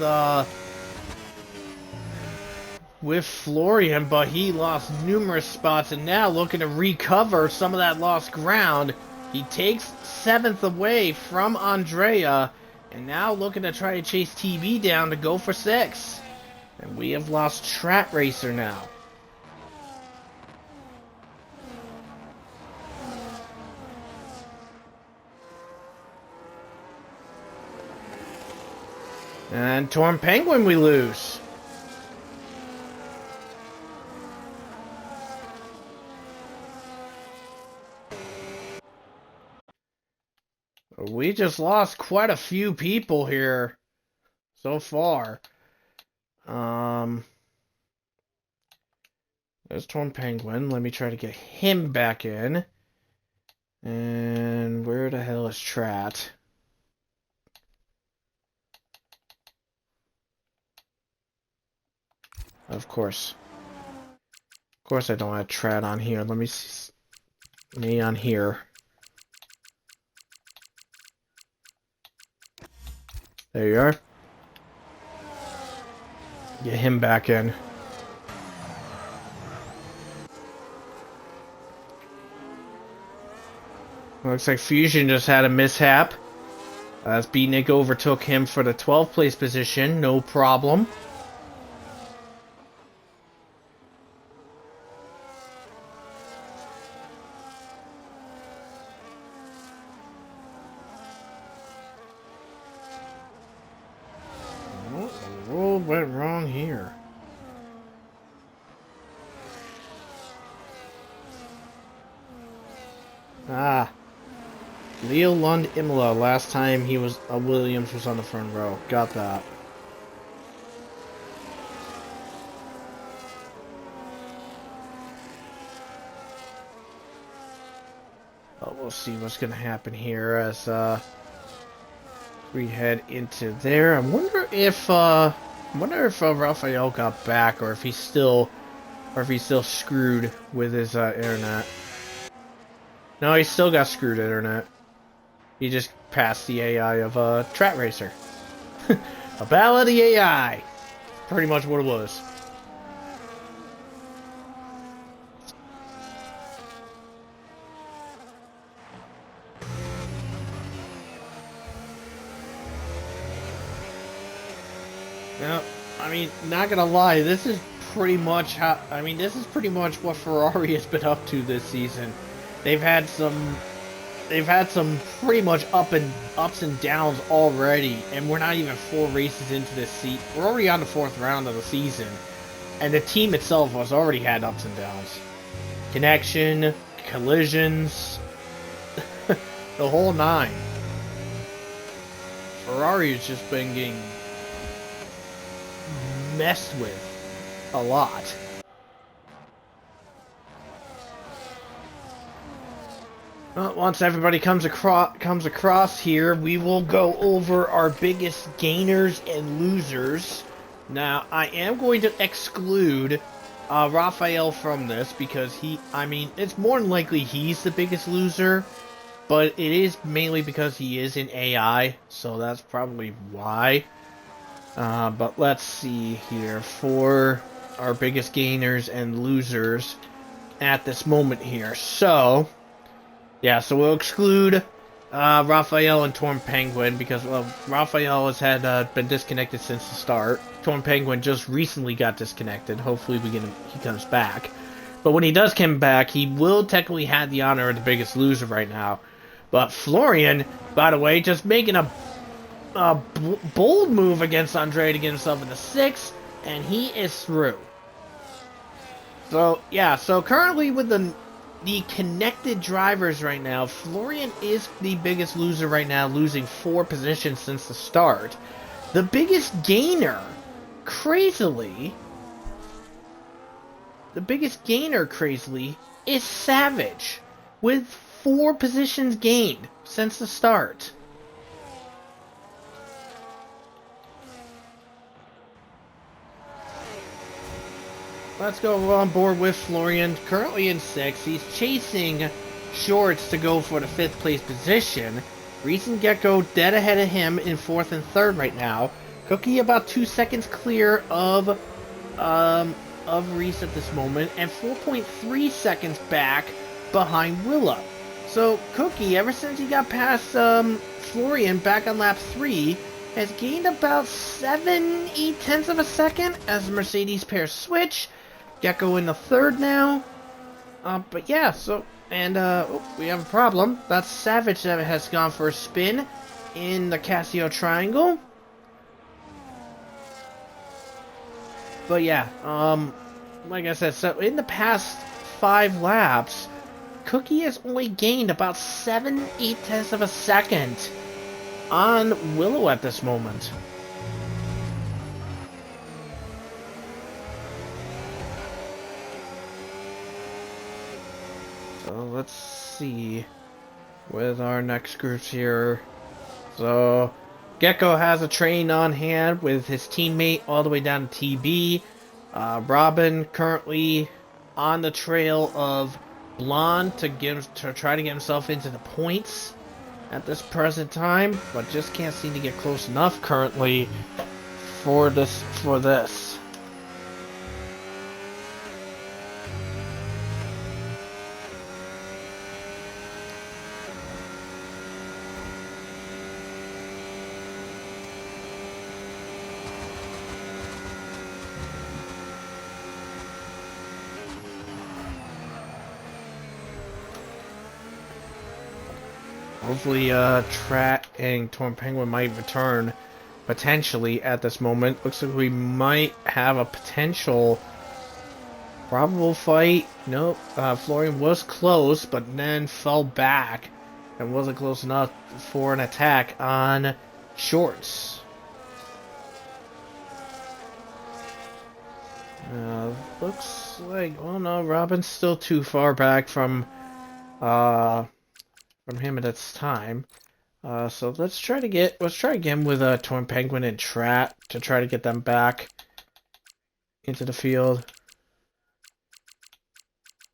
Florian, but he lost numerous spots and now looking to recover some of that lost ground. He takes 7th away from Andrea and now looking to try to chase TB down to go for 6th. And we have lost Strat Racer now. And Torn Penguin we lose. We just lost quite a few people here so far. There's Torn Penguin. Let me try to get him back in. And where the hell is Strat? Of course. Of course I don't have Strat on here. Let me see. Me on here. There you are. Get him back in. Looks like Fusion just had a mishap. As Beatnik overtook him for the 12th place position. No problem. What went wrong here? Leo Lund Imola, last time he was Williams was on the front row. Got that. Oh, we'll see what's gonna happen here as we head into there. I wonder if Raphael got back, or if he's still screwed with his internet. No, he still got screwed internet. He just passed the AI of Strat Racer. A battle of the AI. Pretty much what it was. Now, I mean, not gonna lie, this is pretty much what Ferrari has been up to this season. They've had some they've had some pretty much ups and downs already, and we're not even 4 races into this seat. We're already on the 4th round of the season, and the team itself has already had ups and downs. Connection, collisions, the whole 9. Ferrari has just been getting messed with a lot. Well, once everybody comes across here, we will go over our biggest gainers and losers. Now, I am going to exclude Raphael from this because it's more than likely he's the biggest loser, but it is mainly because he is an AI, so that's probably why. But let's see here for our biggest gainers and losers at this moment here. So, yeah, so we'll exclude Raphael and Torn Penguin because, well, Raphael has been disconnected since the start. Torn Penguin just recently got disconnected. Hopefully he comes back. But when he does come back, he will technically have the honor of the biggest loser right now. But Florian, by the way, just making a bold move against Andre to get himself in the 6th, and he is through. So, yeah, so currently with the connected drivers right now, Florian is the biggest loser right now, losing 4 positions since the start. The biggest gainer, crazily, is Savage, with 4 positions gained since the start. Let's go on board with Florian, currently in 6th. He's chasing Shorts to go for the 5th place position. Reese and Gecko dead ahead of him in 4th and 3rd right now. Cookie about 2 seconds clear of Reese at this moment, and 4.3 seconds back behind Willa. So Cookie, ever since he got past Florian back on lap 3, has gained about 7-8 tenths of a second as the Mercedes pair switch. Gecko in the 3rd now. But yeah, so, and we have a problem. That's Savage that has gone for a spin in the Casio Triangle. But yeah, like I said, so in the past 5 laps, Cookie has only gained about 7-8 tenths of a second on Willow at this moment. So let's see with our next groups here. So Gecko has a train on hand with his teammate all the way down to TB. Robin currently on the trail of Blonde to try to get himself into the points at this present time, but just can't seem to get close enough currently for this. Hopefully, Trat and Torn Penguin might return potentially at this moment. Looks like we might have a potential probable fight. Nope, Florian was close, but then fell back and wasn't close enough for an attack on Shorts. Looks like, well, no, Robin's still too far back from him at this time. So let's try again with Torn Penguin and Trat to try to get them back into the field.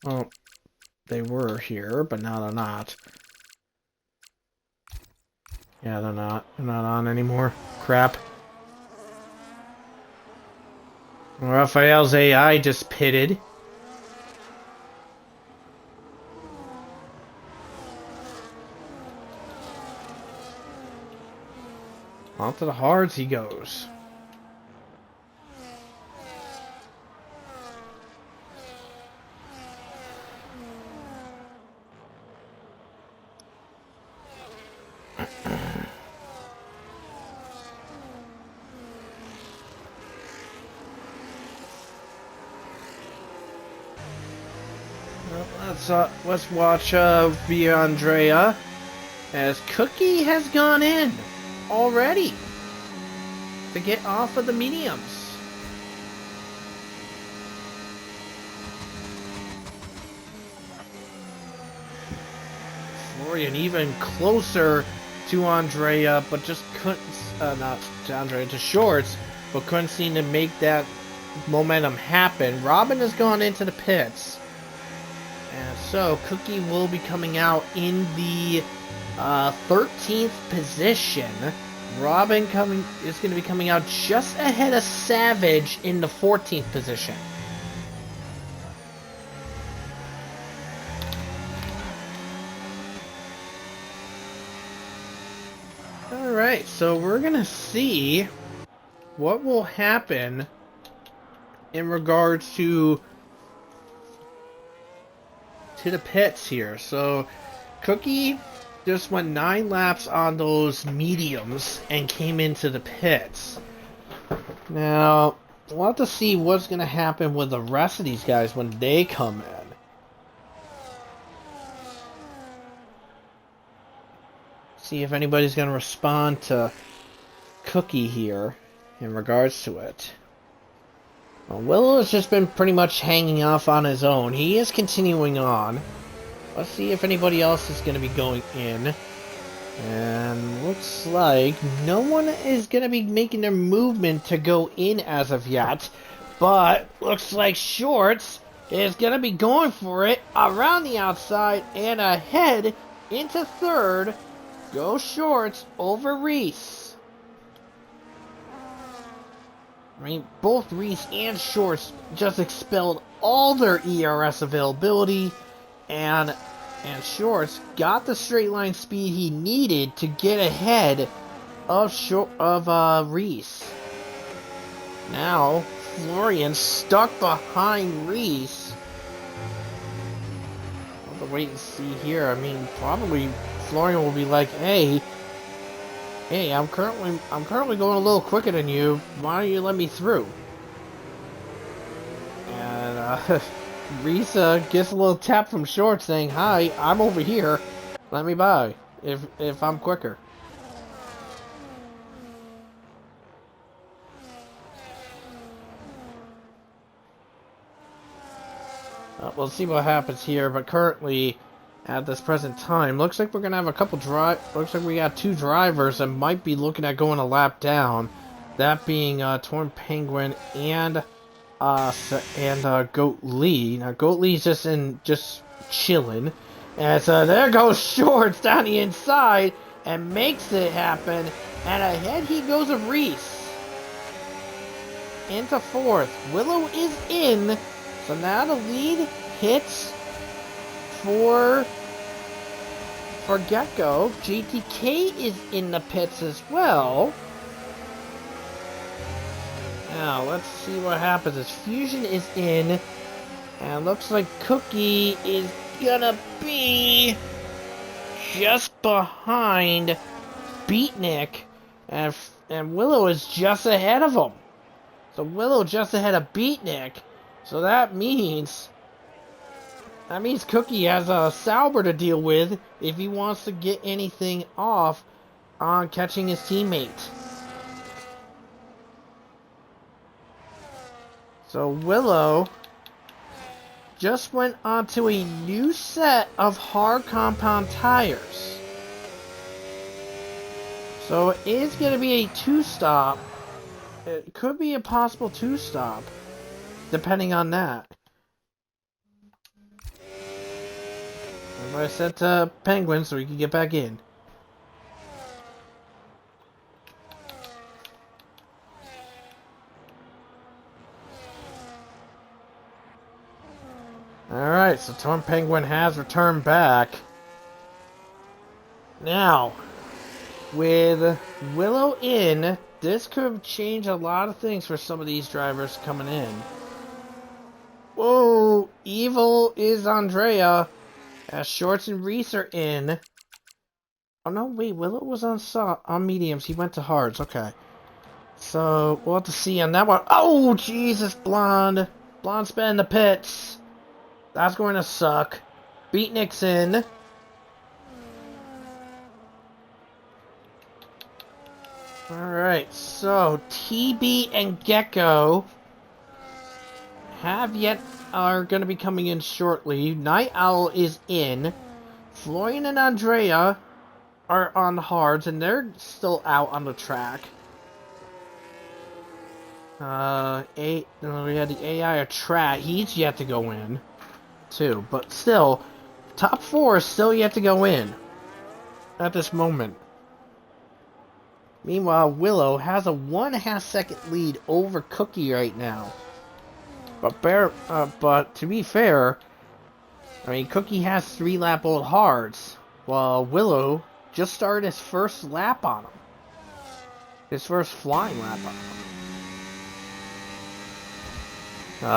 Well, they were here, but now they're not. Yeah, they're not. They're not on anymore. Crap. Raphael's AI just pitted. Onto the hards he goes. let's watch via Andrea as Cookie has gone in already to get off of the mediums. Florian even closer to Andrea, but just couldn't, not to Andrea, to Shorts, but couldn't seem to make that momentum happen. Robin has gone into the pits. And so, Cookie will be coming out in the 13th position. Robin is going to be coming out just ahead of Savage in the 14th position. Alright, so we're gonna see what will happen in regards to the pits here. So, Cookie just went 9 laps on those mediums and came into the pits. Now, we'll have to see what's gonna happen with the rest of these guys when they come in. See if anybody's going to respond to Cookie here in regards to it. Well, Willow has just been pretty much hanging off on his own. He is continuing on. Let's see if anybody else is going to be going in. And looks like no one is going to be making their movement to go in as of yet. But looks like Shorts is going to be going for it around the outside and ahead into third. Go Shorts over Reese. I mean, both Reese and Shorts just expelled all their ERS availability, and Shorts got the straight line speed he needed to get ahead of Reese. Now, Florian stuck behind Reese. We'll have to wait and see here. I mean, probably Florian will be like, hey, I'm currently going a little quicker than you. Why don't you let me through? And Reese gets a little tap from Short saying, hi, I'm over here. Let me by if I'm quicker. We'll see what happens here, but currently, at this present time, looks like we're gonna have a couple looks like we got 2 drivers that might be looking at going a lap down. That being Torn Penguin and Goat Lee. Now Goat Lee's just chilling. And so there goes Shorts down the inside and makes it happen. And ahead he goes of Reese. Into 4th. Willow is in. So now the lead hits for Gecko. GTK is in the pits as well. Now, let's see what happens as Fusion is in. And looks like Cookie is gonna be just behind Beatnik. And Willow is just ahead of him. So Willow just ahead of Beatnik. So that means Cookie has a Sauber to deal with if he wants to get anything off on catching his teammate. So Willow just went onto a new set of hard compound tires. So it is going to be a 2-stop. It could be a possible 2-stop, depending on that. I sent Penguin so he can get back in. Alright, so Torn Penguin has returned back. Now, with Willow in, this could change a lot of things for some of these drivers coming in. Whoa, evil is Andrea. As Shorts and Reese are in. Oh no, wait, Willow was on mediums. He went to hards. Okay. So, we'll have to see on that one. Oh, Jesus, Blonde. Blonde's been in the pits. That's going to suck. Beatnik's in. Alright, so TB and Gecko are going to be coming in shortly. Night Owl is in. Florian and Andrea are on hards, and they're still out on the track. We had the AI of Trat. He's yet to go in, too. But still, top 4 is still yet to go in at this moment. Meanwhile, Willow has a 1.5 second lead over Cookie right now. But to be fair, I mean, Cookie has 3-lap-old hards, while Willow just started his first lap on him. His first flying lap on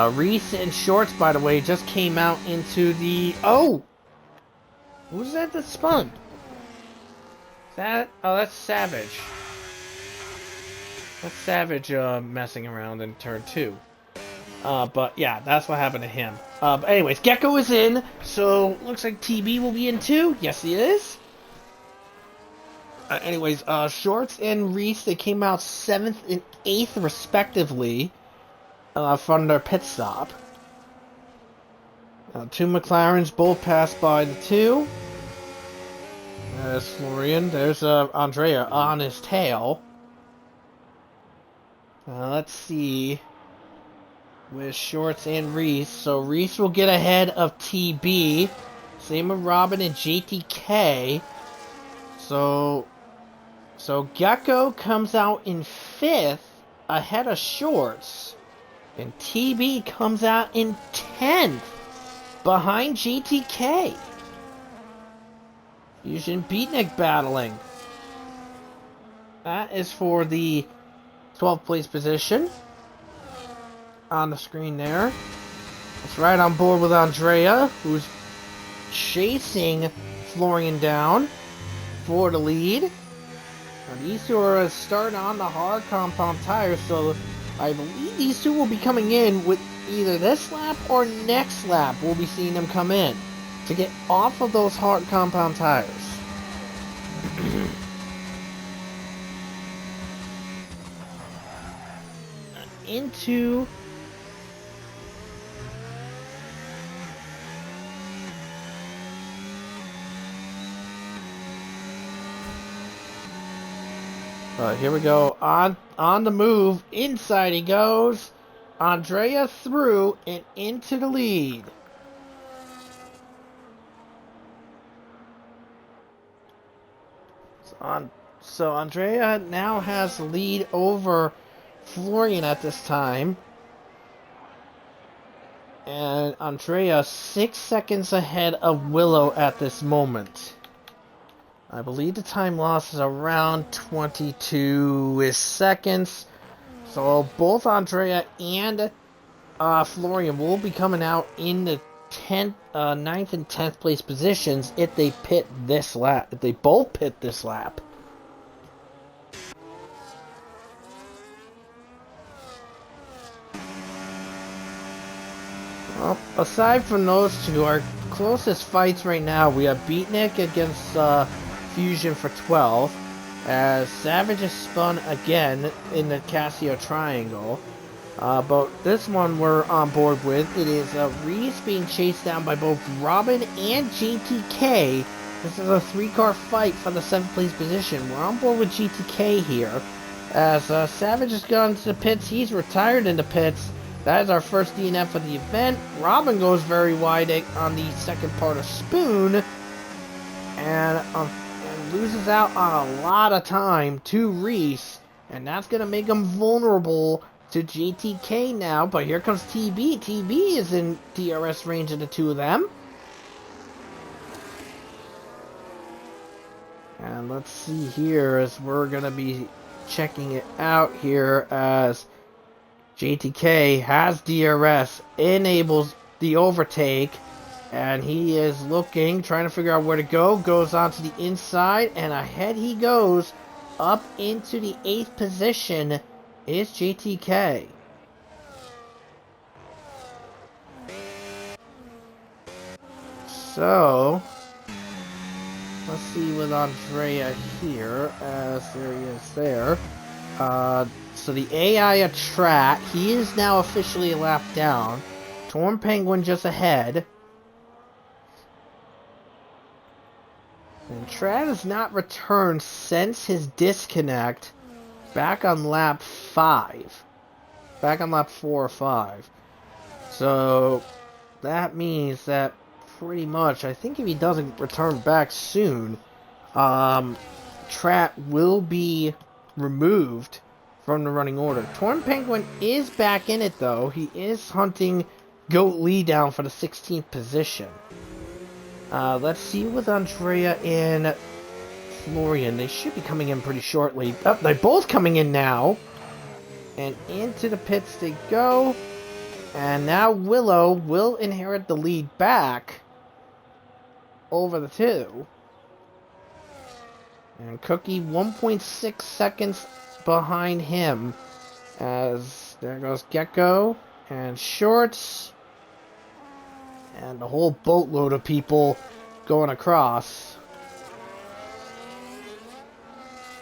him. Reese and Shorts, by the way, just came out into the... Oh! Who's that spun? That's Savage. That's Savage messing around in turn 2. But yeah, that's what happened to him. But anyways, Gecko is in, so looks like TB will be in too. Yes, he is. Anyways, Shorts and Reese, they came out 7th and 8th respectively from their pit stop. 2 McLarens both passed by the 2. There's Florian. There's Andrea on his tail. Let's see. With Shorts and Reese. So Reese will get ahead of TB. Same with Robin and JTK. So Gecko comes out in 5th ahead of Shorts. And TB comes out in 10th behind JTK. Fusion Beatnik battling. That is for the 12th place position. On the screen there. It's right on board with Andrea, who's chasing Florian down for the lead. Now, these two are starting on the hard compound tires, so I believe these two will be coming in with either this lap or next lap. We'll be seeing them come in to get off of those hard compound tires. Into here we go. On the move. Inside he goes. Andrea through and into the lead. So Andrea now has the lead over Florian at this time. And Andrea 6 seconds ahead of Willow at this moment. I believe the time loss is around 22-ish seconds. So both Andrea and Florian will be coming out in the 9th and 10th place positions if they pit this lap. If they both pit this lap. Well, aside from those two, our closest fights right now, we have Beatnik against Fusion for 12, as Savage is spun again in the Casio Triangle. But this one we're on board with. It is Reese being chased down by both Robin and GTK. This is a 3-car fight for the 7th place position. We're on board with GTK here, as Savage has gone to the pits. He's retired in the pits. That is our first DNF of the event. Robin goes very wide on the second part of Spoon, and loses out on a lot of time to Reese, and that's going to make him vulnerable to JTK now. But here comes TB. TB is in DRS range of the two of them. And let's see here, as we're going to be checking it out here, as JTK has DRS, enables the overtake, and he is looking, trying to figure out where to go, goes onto the inside, and ahead he goes, up into the 8th position is JTK. So, let's see with Andrea here, as there he is there. So the AI at Trat, he is now officially a lap down. Torn Penguin just ahead. And Trat has not returned since his disconnect back on lap 5. Back on lap 4 or 5. So, that means that pretty much, I think if he doesn't return back soon, Trat will be removed from the running order. Torn Penguin is back in it though. He is hunting Goat Lee down for the 16th position. Let's see with Andrea and Florian. They should be coming in pretty shortly. Oh, they're both coming in now. And into the pits they go. And now Willow will inherit the lead back over the two. And Cookie 1.6 seconds behind him. As there goes Gecko and Shorts. And the whole boatload of people going across.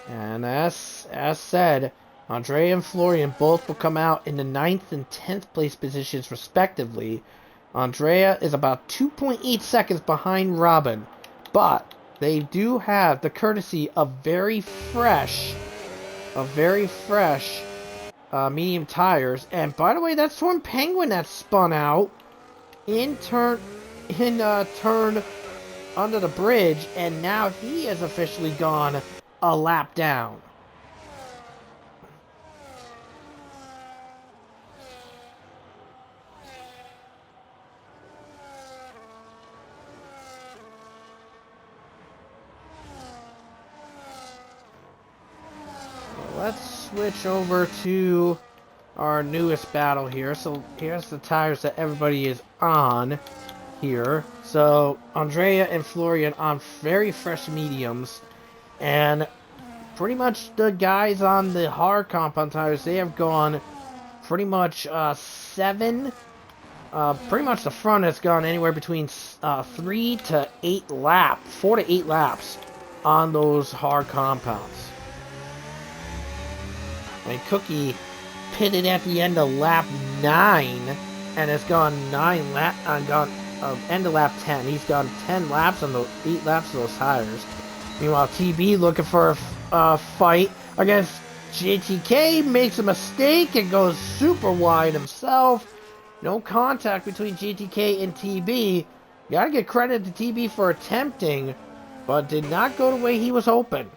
And as said, Andre and Florian both will come out in the 9th and 10th place positions respectively. Andrea is about 2.8 seconds behind Robin. But they do have the courtesy of very fresh medium tires. And by the way, that's Torn Penguin that spun out in turn under the bridge, and now he has officially gone a lap down. Let's switch over to our newest battle here. So here's the tires that everybody is on here. So Andrea and Florian on very fresh mediums, and pretty much the guys on the hard compound tires, they have gone pretty much 7. Pretty much the front has gone anywhere between 3 to 8 laps, 4 to 8 laps on those hard compounds. And Cookie pitted at the end of lap 9 and has gone 9 laps, end of lap 10. He's gone 10 laps on the 8 laps of those tires. Meanwhile, TB looking for a fight against JTK, makes a mistake and goes super wide himself. No contact between JTK and TB. Gotta give credit to TB for attempting, but did not go the way he was hoping.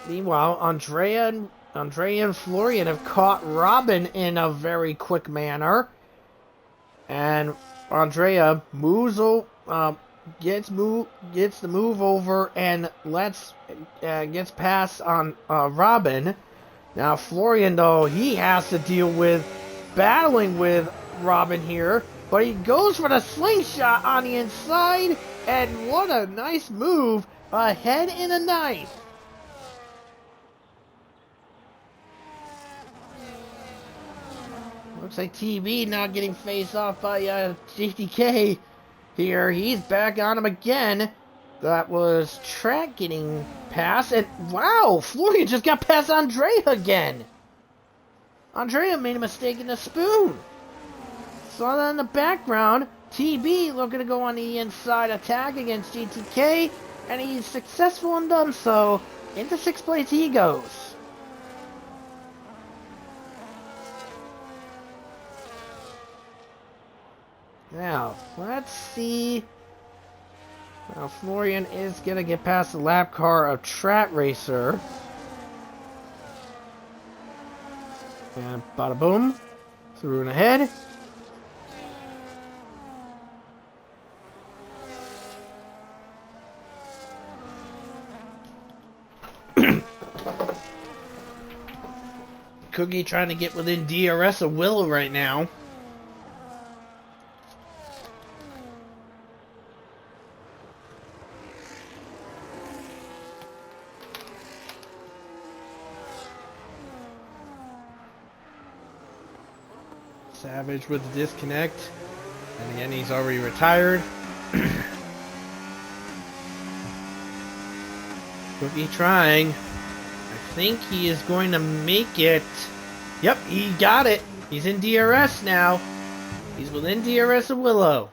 Meanwhile, Andrea and Florian have caught Robin in a very quick manner. And Andrea moves gets the move over and gets past on Robin. Now Florian, though, he has to deal with battling with Robin here, but he goes for the slingshot on the inside, and what a nice move ahead in the 9th. Looks like TV now getting faced off by GTK here. He's back on him again. That was Track getting past. And wow, Florian just got past Andrea again. Andrea made a mistake in the spoon. Saw that in the background. TB looking to go on the inside attack against GTK. And he's successful in done so. Into 6th place he goes. Now, let's see. Now, Florian is going to get past the lap car of Trat Racer. And bada boom. Through and ahead. Cookie trying to get within DRS of Willow right now. Savage with the disconnect. And again, he's already retired. Cookie trying. I think he is going to make it. Yep, he got it. He's in DRS now. He's within DRS of Willow.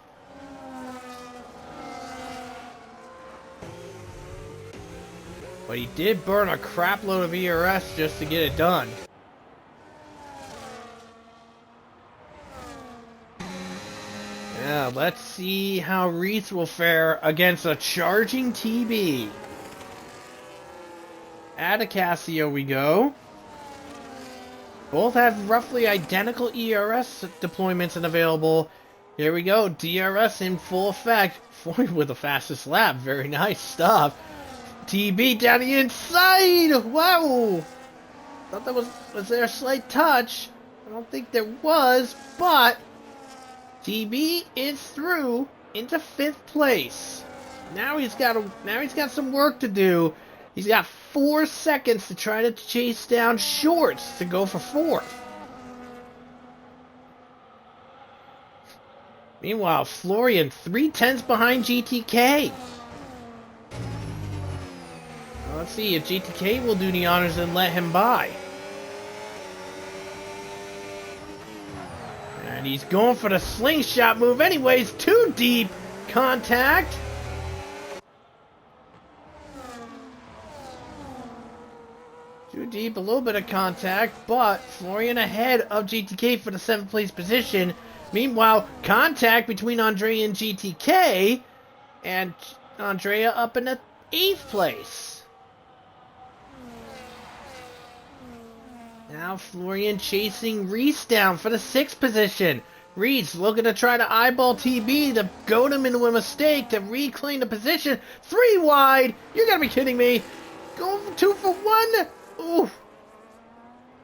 But he did burn a crap load of ERS just to get it done. Yeah, let's see how Reese will fare against a charging TB. At a Casio we go. Both have roughly identical ERS deployments and available. Here we go, DRS in full effect. Floyd with the fastest lap, very nice stuff. TB down the inside! Wow! Thought that was there a slight touch? I don't think there was, but TB is through into 5th place. Now he's got some work to do. He's got 4 seconds to try to chase down Shorts to go for 4th. Meanwhile, Florian 3/10 behind GTK. Let's see if GTK will do the honors and let him by. And he's going for the slingshot move anyways. Too deep. Contact. Too deep, a little bit of contact, but Florian ahead of GTK for the 7th place position. Meanwhile, contact between Andrea and GTK, and Andrea up in the 8th place. Now Florian chasing Reese down for the 6th position. Reese looking to try to eyeball TB to goad him into a mistake to reclaim the position. 3 wide. You gotta be kidding me. Going for 2 for 1. Ooh.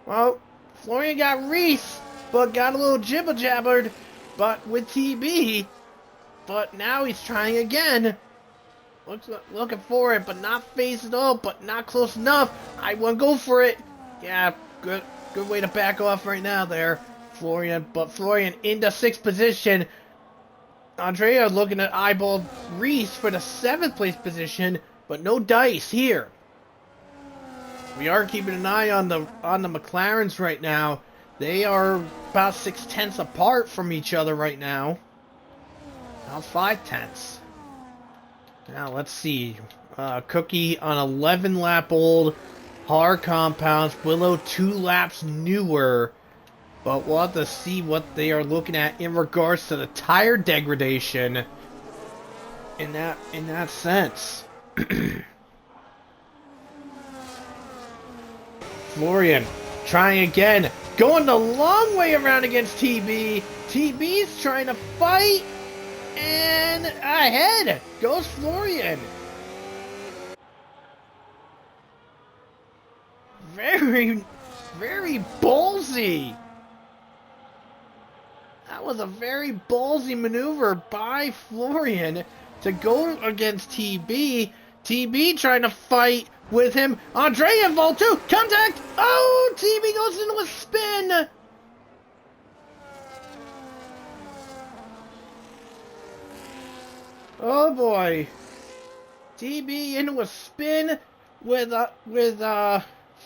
Well, Florian got Reese, but got a little jibber-jabbered, but with TB. But now he's trying again. Looking for it, but not phased at all, but not close enough. I won't go for it. Yeah, good way to back off right now there, Florian. But Florian into 6th position. Andrea looking at eyeball Reese for the 7th place position, but no dice here. We are keeping an eye on the McLarens right now. They are about 6/10 apart from each other right now. About 5/10. Now let's see. Cookie on 11 lap old. Hard compounds. Willow 2 laps newer. But we'll have to see what they are looking at in regards to the tire degradation. In that sense. Florian trying again. Going the long way around against TB. TB's trying to fight. And ahead goes Florian. Very, very ballsy. That was a very ballsy maneuver by Florian to go against TB. TB trying to fight with him. Andrea involved too. Contact. Oh, TB goes into a spin. Oh boy. TB into a spin with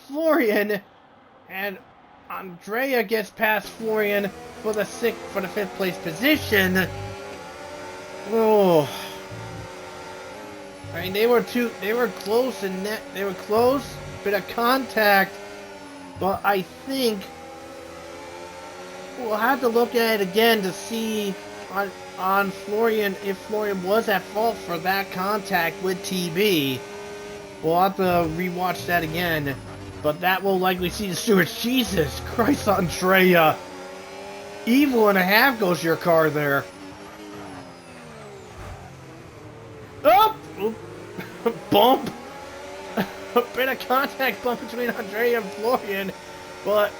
Florian, and Andrea gets past Florian for the 5th place position. Oh. I mean, they were close in net. They were close, bit of contact, but I think we'll have to look at it again to see on Florian if Florian was at fault for that contact with TB. We'll have to rewatch that again, but that will likely see the stewards. Jesus Christ, Andrea! Evil and a half goes your car there. Oh! Bump! A bit of contact bump between Andrea and Florian, but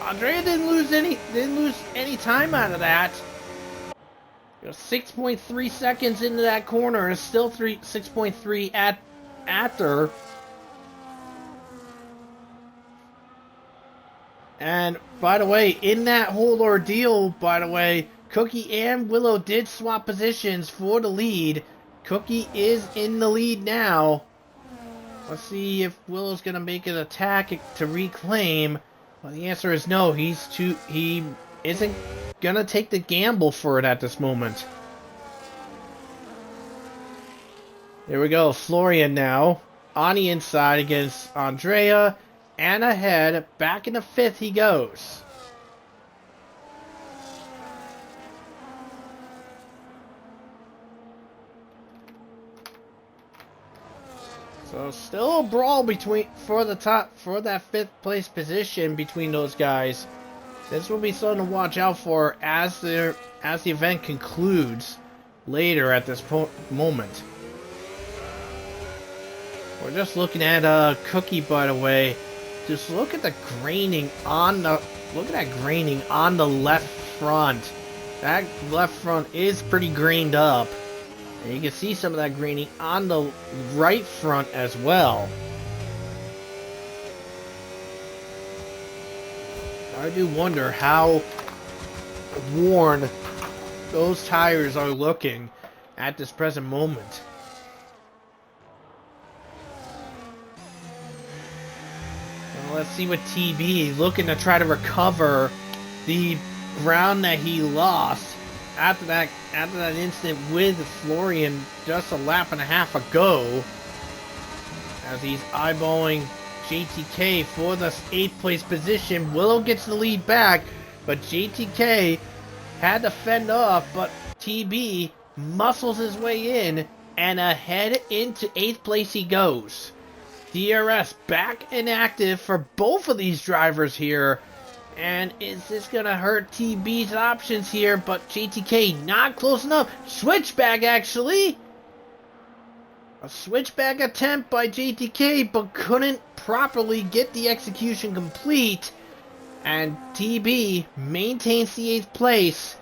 Andrea didn't lose any time out of that. 6.3 seconds into that corner, and still 6.3 after. And by the way, in that whole ordeal, Cookie and Willow did swap positions for the lead. Cookie is in the lead now. Let's see if Willow's gonna make an attack to reclaim. Well, the answer is no. He isn't gonna take the gamble for it at this moment. There we go. Florian now on the inside against Andrea, and ahead. Back in the 5th he goes. So still a brawl for that 5th place position between those guys. This will be something to watch out for as the event concludes later at this moment. We're just looking at Cookie, by the way. Just look at the graining on the left front. That left front is pretty grained up. And you can see some of that graining on the right front as well. I do wonder how worn those tires are looking at this present moment. Well, let's see what TB looking to try to recover the ground that he lost after that incident with Florian just a lap and a half ago, as he's eyeballing JTK for the 8th place position. Willow gets the lead back, but JTK had to fend off, but TB muscles his way in, and ahead into 8th place he goes. DRS back inactive for both of these drivers here. And is this going to hurt TB's options here? But JTK not close enough. Switchback, actually. A switchback attempt by JTK, but couldn't properly get the execution complete. And TB maintains the 8th place.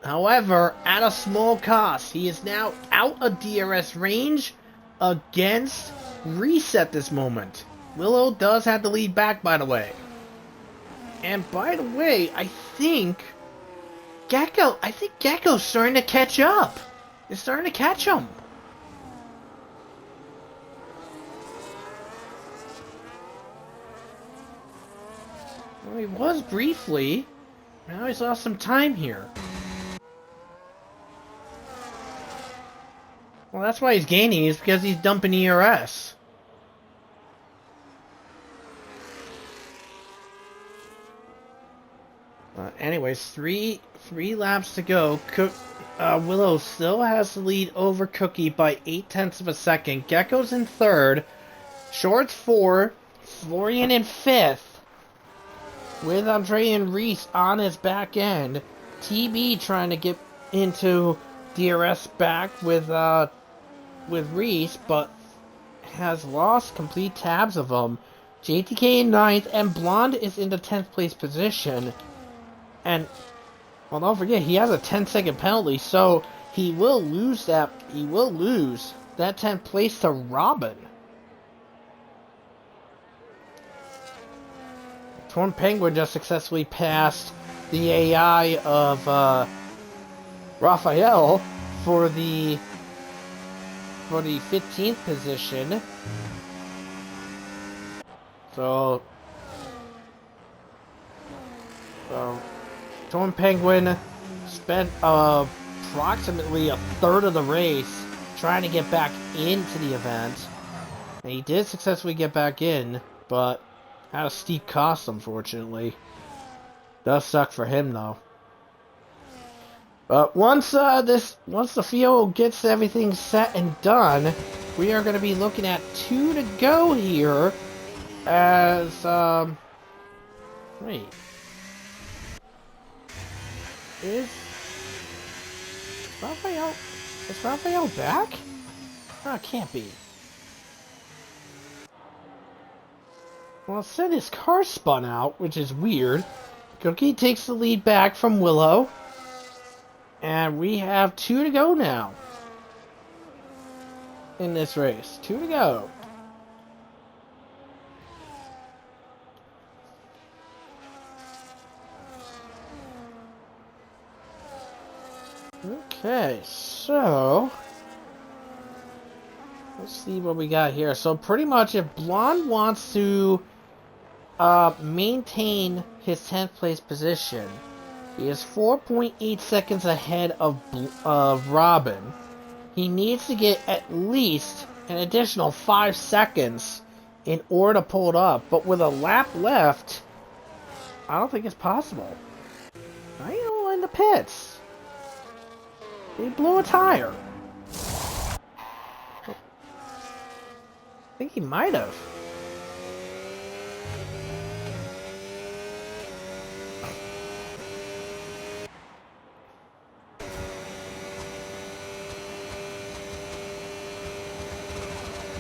However, at a small cost. He is now out of DRS range against Reset this moment. Willow does have the lead back, by the way. And by the way, I think Gecko's starting to catch up. It's starting to catch him. Well, he was briefly. Now he's lost some time here. Well, that's why he's gaining, is because he's dumping ERS. Anyways, three laps to go. Willow still has the lead over Cookie by 0.8 of a second. Gecko's in 3rd. Short's 4th. Florian in 5th. With Andre and Reese on his back end. TB trying to get into DRS back with Reese, but has lost complete tabs of him. JTK in 9th, and Blonde is in the 10th place position. And, well, don't forget, he has a 10-second penalty, so he will lose that 10th place to Robin. Torn Penguin just successfully passed the AI of Raphael for the 15th position. So Torn Penguin spent approximately a third of the race trying to get back into the event. And he did successfully get back in, but at a steep cost, unfortunately. Does suck for him, though. But once the field gets everything set and done, we are going to be looking at 2 to go here. As wait, is Raphael back? No, it can't be. Well, it said his car spun out, which is weird. Cookie takes the lead back from Willow. And we have 2 to go now. In this race. 2 to go. Okay, so let's see what we got here. So pretty much if Blonde wants to maintain his 10th place position, he is 4.8 seconds ahead of Robin. He needs to get at least an additional 5 seconds in order to pull it up. But with a lap left, I don't think it's possible. I ain't in the pits. He blew a tire. I think he might have.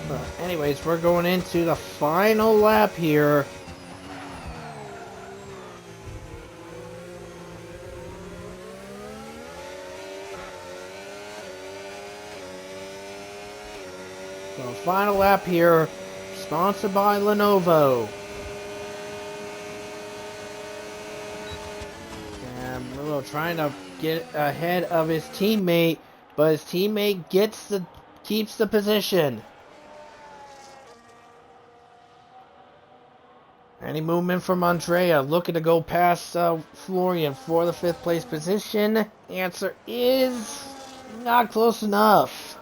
But anyways, we're going into the final lap here. So final lap here, sponsored by Lenovo. And Willow trying to get ahead of his teammate, but his teammate keeps the position. Any movement from Andrea, looking to go past Florian for the 5th place position? Answer is not close enough.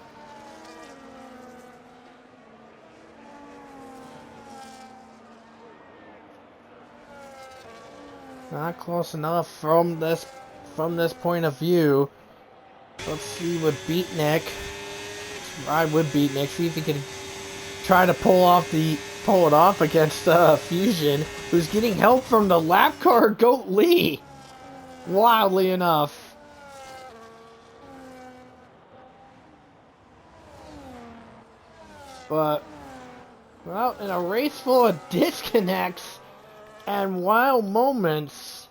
Not close enough from this point of view. Let's see what Beatnik. Ride with Beatnik. See if he can try to pull it off against Fusion, who's getting help from the lap car Goat Lee. Wildly enough. But well, in a race full of disconnects and wild moments,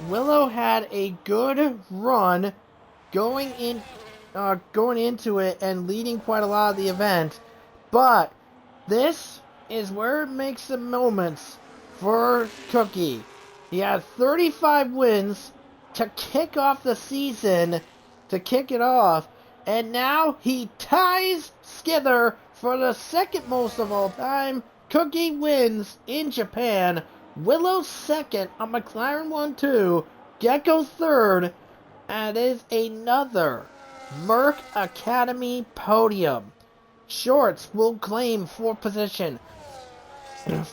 Willow had a good run going into it and leading quite a lot of the event, but this is where it makes the moments for Cookie. He had 35 wins to kick off the season, to kick it off, and now he ties Skither for the 2nd most of all time. Cookie wins in Japan, Willow 2nd, a McLaren 1-2, Gecko 3rd, and it is another Merc Academy podium. Shorts will claim 4th position.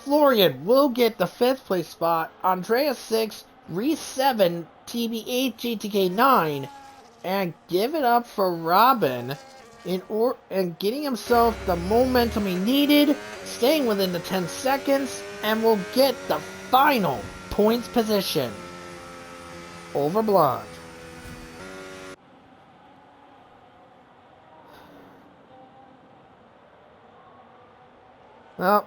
Florian will get the 5th place spot. Andrea 6, Reese 7, TB8, GTK 9, and give it up for Robin and getting himself the momentum he needed, staying within the 10 seconds, and will get the final points position over Blonde. Well,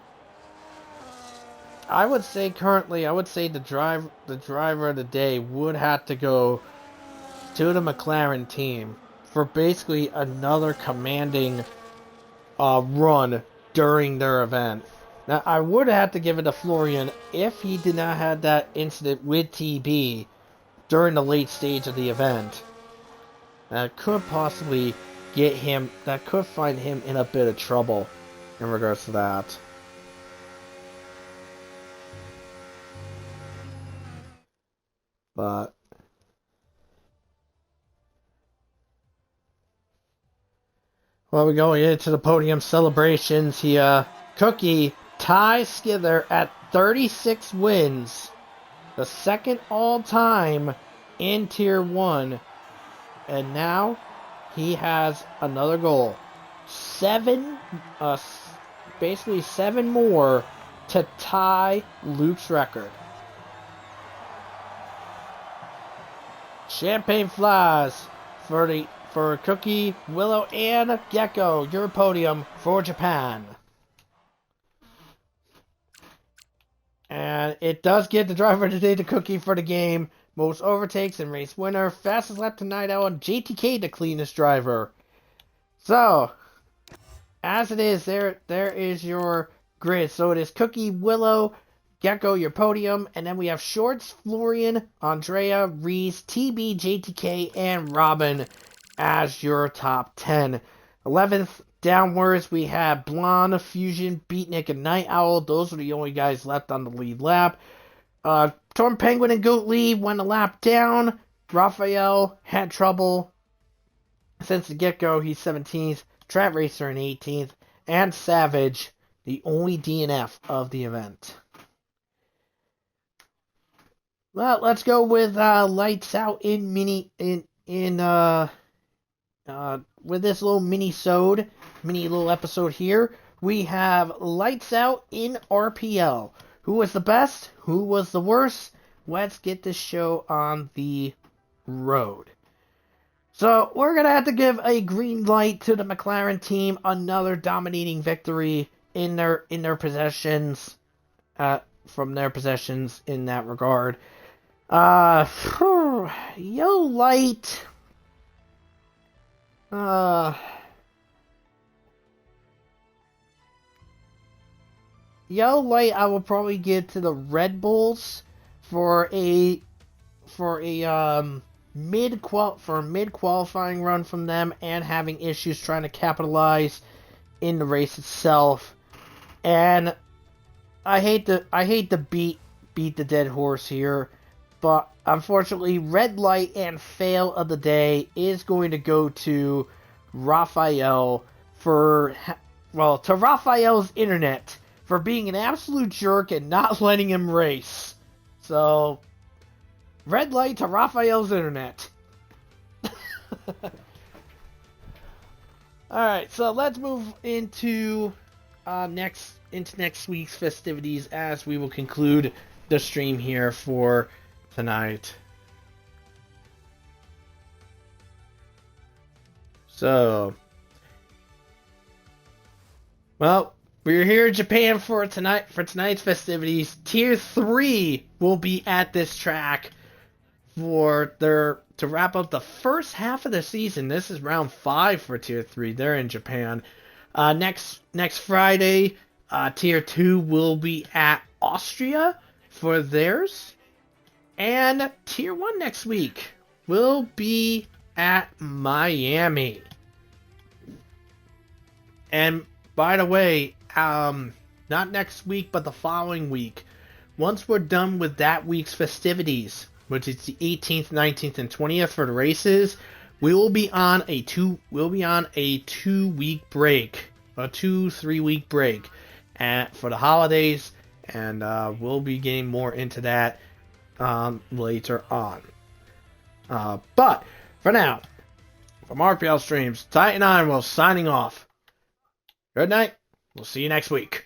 I would say the driver of the day would have to go to the McLaren team for basically another commanding run during their event. Now, I would have to give it to Florian if he did not have that incident with TB during the late stage of the event. That could possibly find him in a bit of trouble in regards to that. But well, we're going into the podium celebrations here. Cookie ties Skither at 36 wins, the 2nd all-time in Tier 1. And now he has another goal. Basically 7 more to tie Luke's record. Champagne flies for Cookie, Willow, and Gecko. Your podium for Japan. And it does get the driver of the day to Cookie for the game. Most overtakes and race winner. Fastest lap tonight out on JTK, the cleanest driver. So, as it is, there is your grid. So it is Cookie, Willow, Gecko, your podium. And then we have Shorts, Florian, Andrea, Reese, TB, JTK, and Robin as your top 10. 11th downwards, we have Blonde, Fusion, Beatnik, and Night Owl. Those are the only guys left on the lead lap. Torn Penguin and Goat Lee went a lap down. Raphael had trouble since the get-go. He's 17th. Trap Racer in 18th. And Savage, the only DNF of the event. Well, let's go with Lights Out in with this little mini little episode here. We have Lights Out in RPL. Who was the best? Who was the worst? Let's get this show on the road. So, we're going to have to give a green light to the McLaren team. Another dominating victory in their possessions, from their possessions in that regard. Yellow light. Yellow light I will probably give to the Red Bulls for a mid qualifying run from them, and having issues trying to capitalize in the race itself. And I hate to beat the dead horse here, but unfortunately red light and fail of the day is going to go to Raphael to Raphael's internet for being an absolute jerk and not letting him race. So, red light to Raphael's internet. Alright, so let's move into next week's festivities, as we will conclude the stream here for tonight. So, well, we're here in Japan for tonight's festivities. Tier 3 will be at this track to wrap up the first half of the season. This is round 5 for Tier 3. They're in Japan. Next Friday, Tier 2 will be at Austria for theirs. And Tier 1 next week will be at Miami. And by the way, not next week, but the following week, once we're done with that week's festivities, which is the 18th, 19th, and 20th for the races, we will be on a 2-week break, a 2-3 week break for the holidays, and we'll be getting more into that later on. But for now, from RPL Streams, Titan Ironwolf signing off. Good night. We'll see you next week.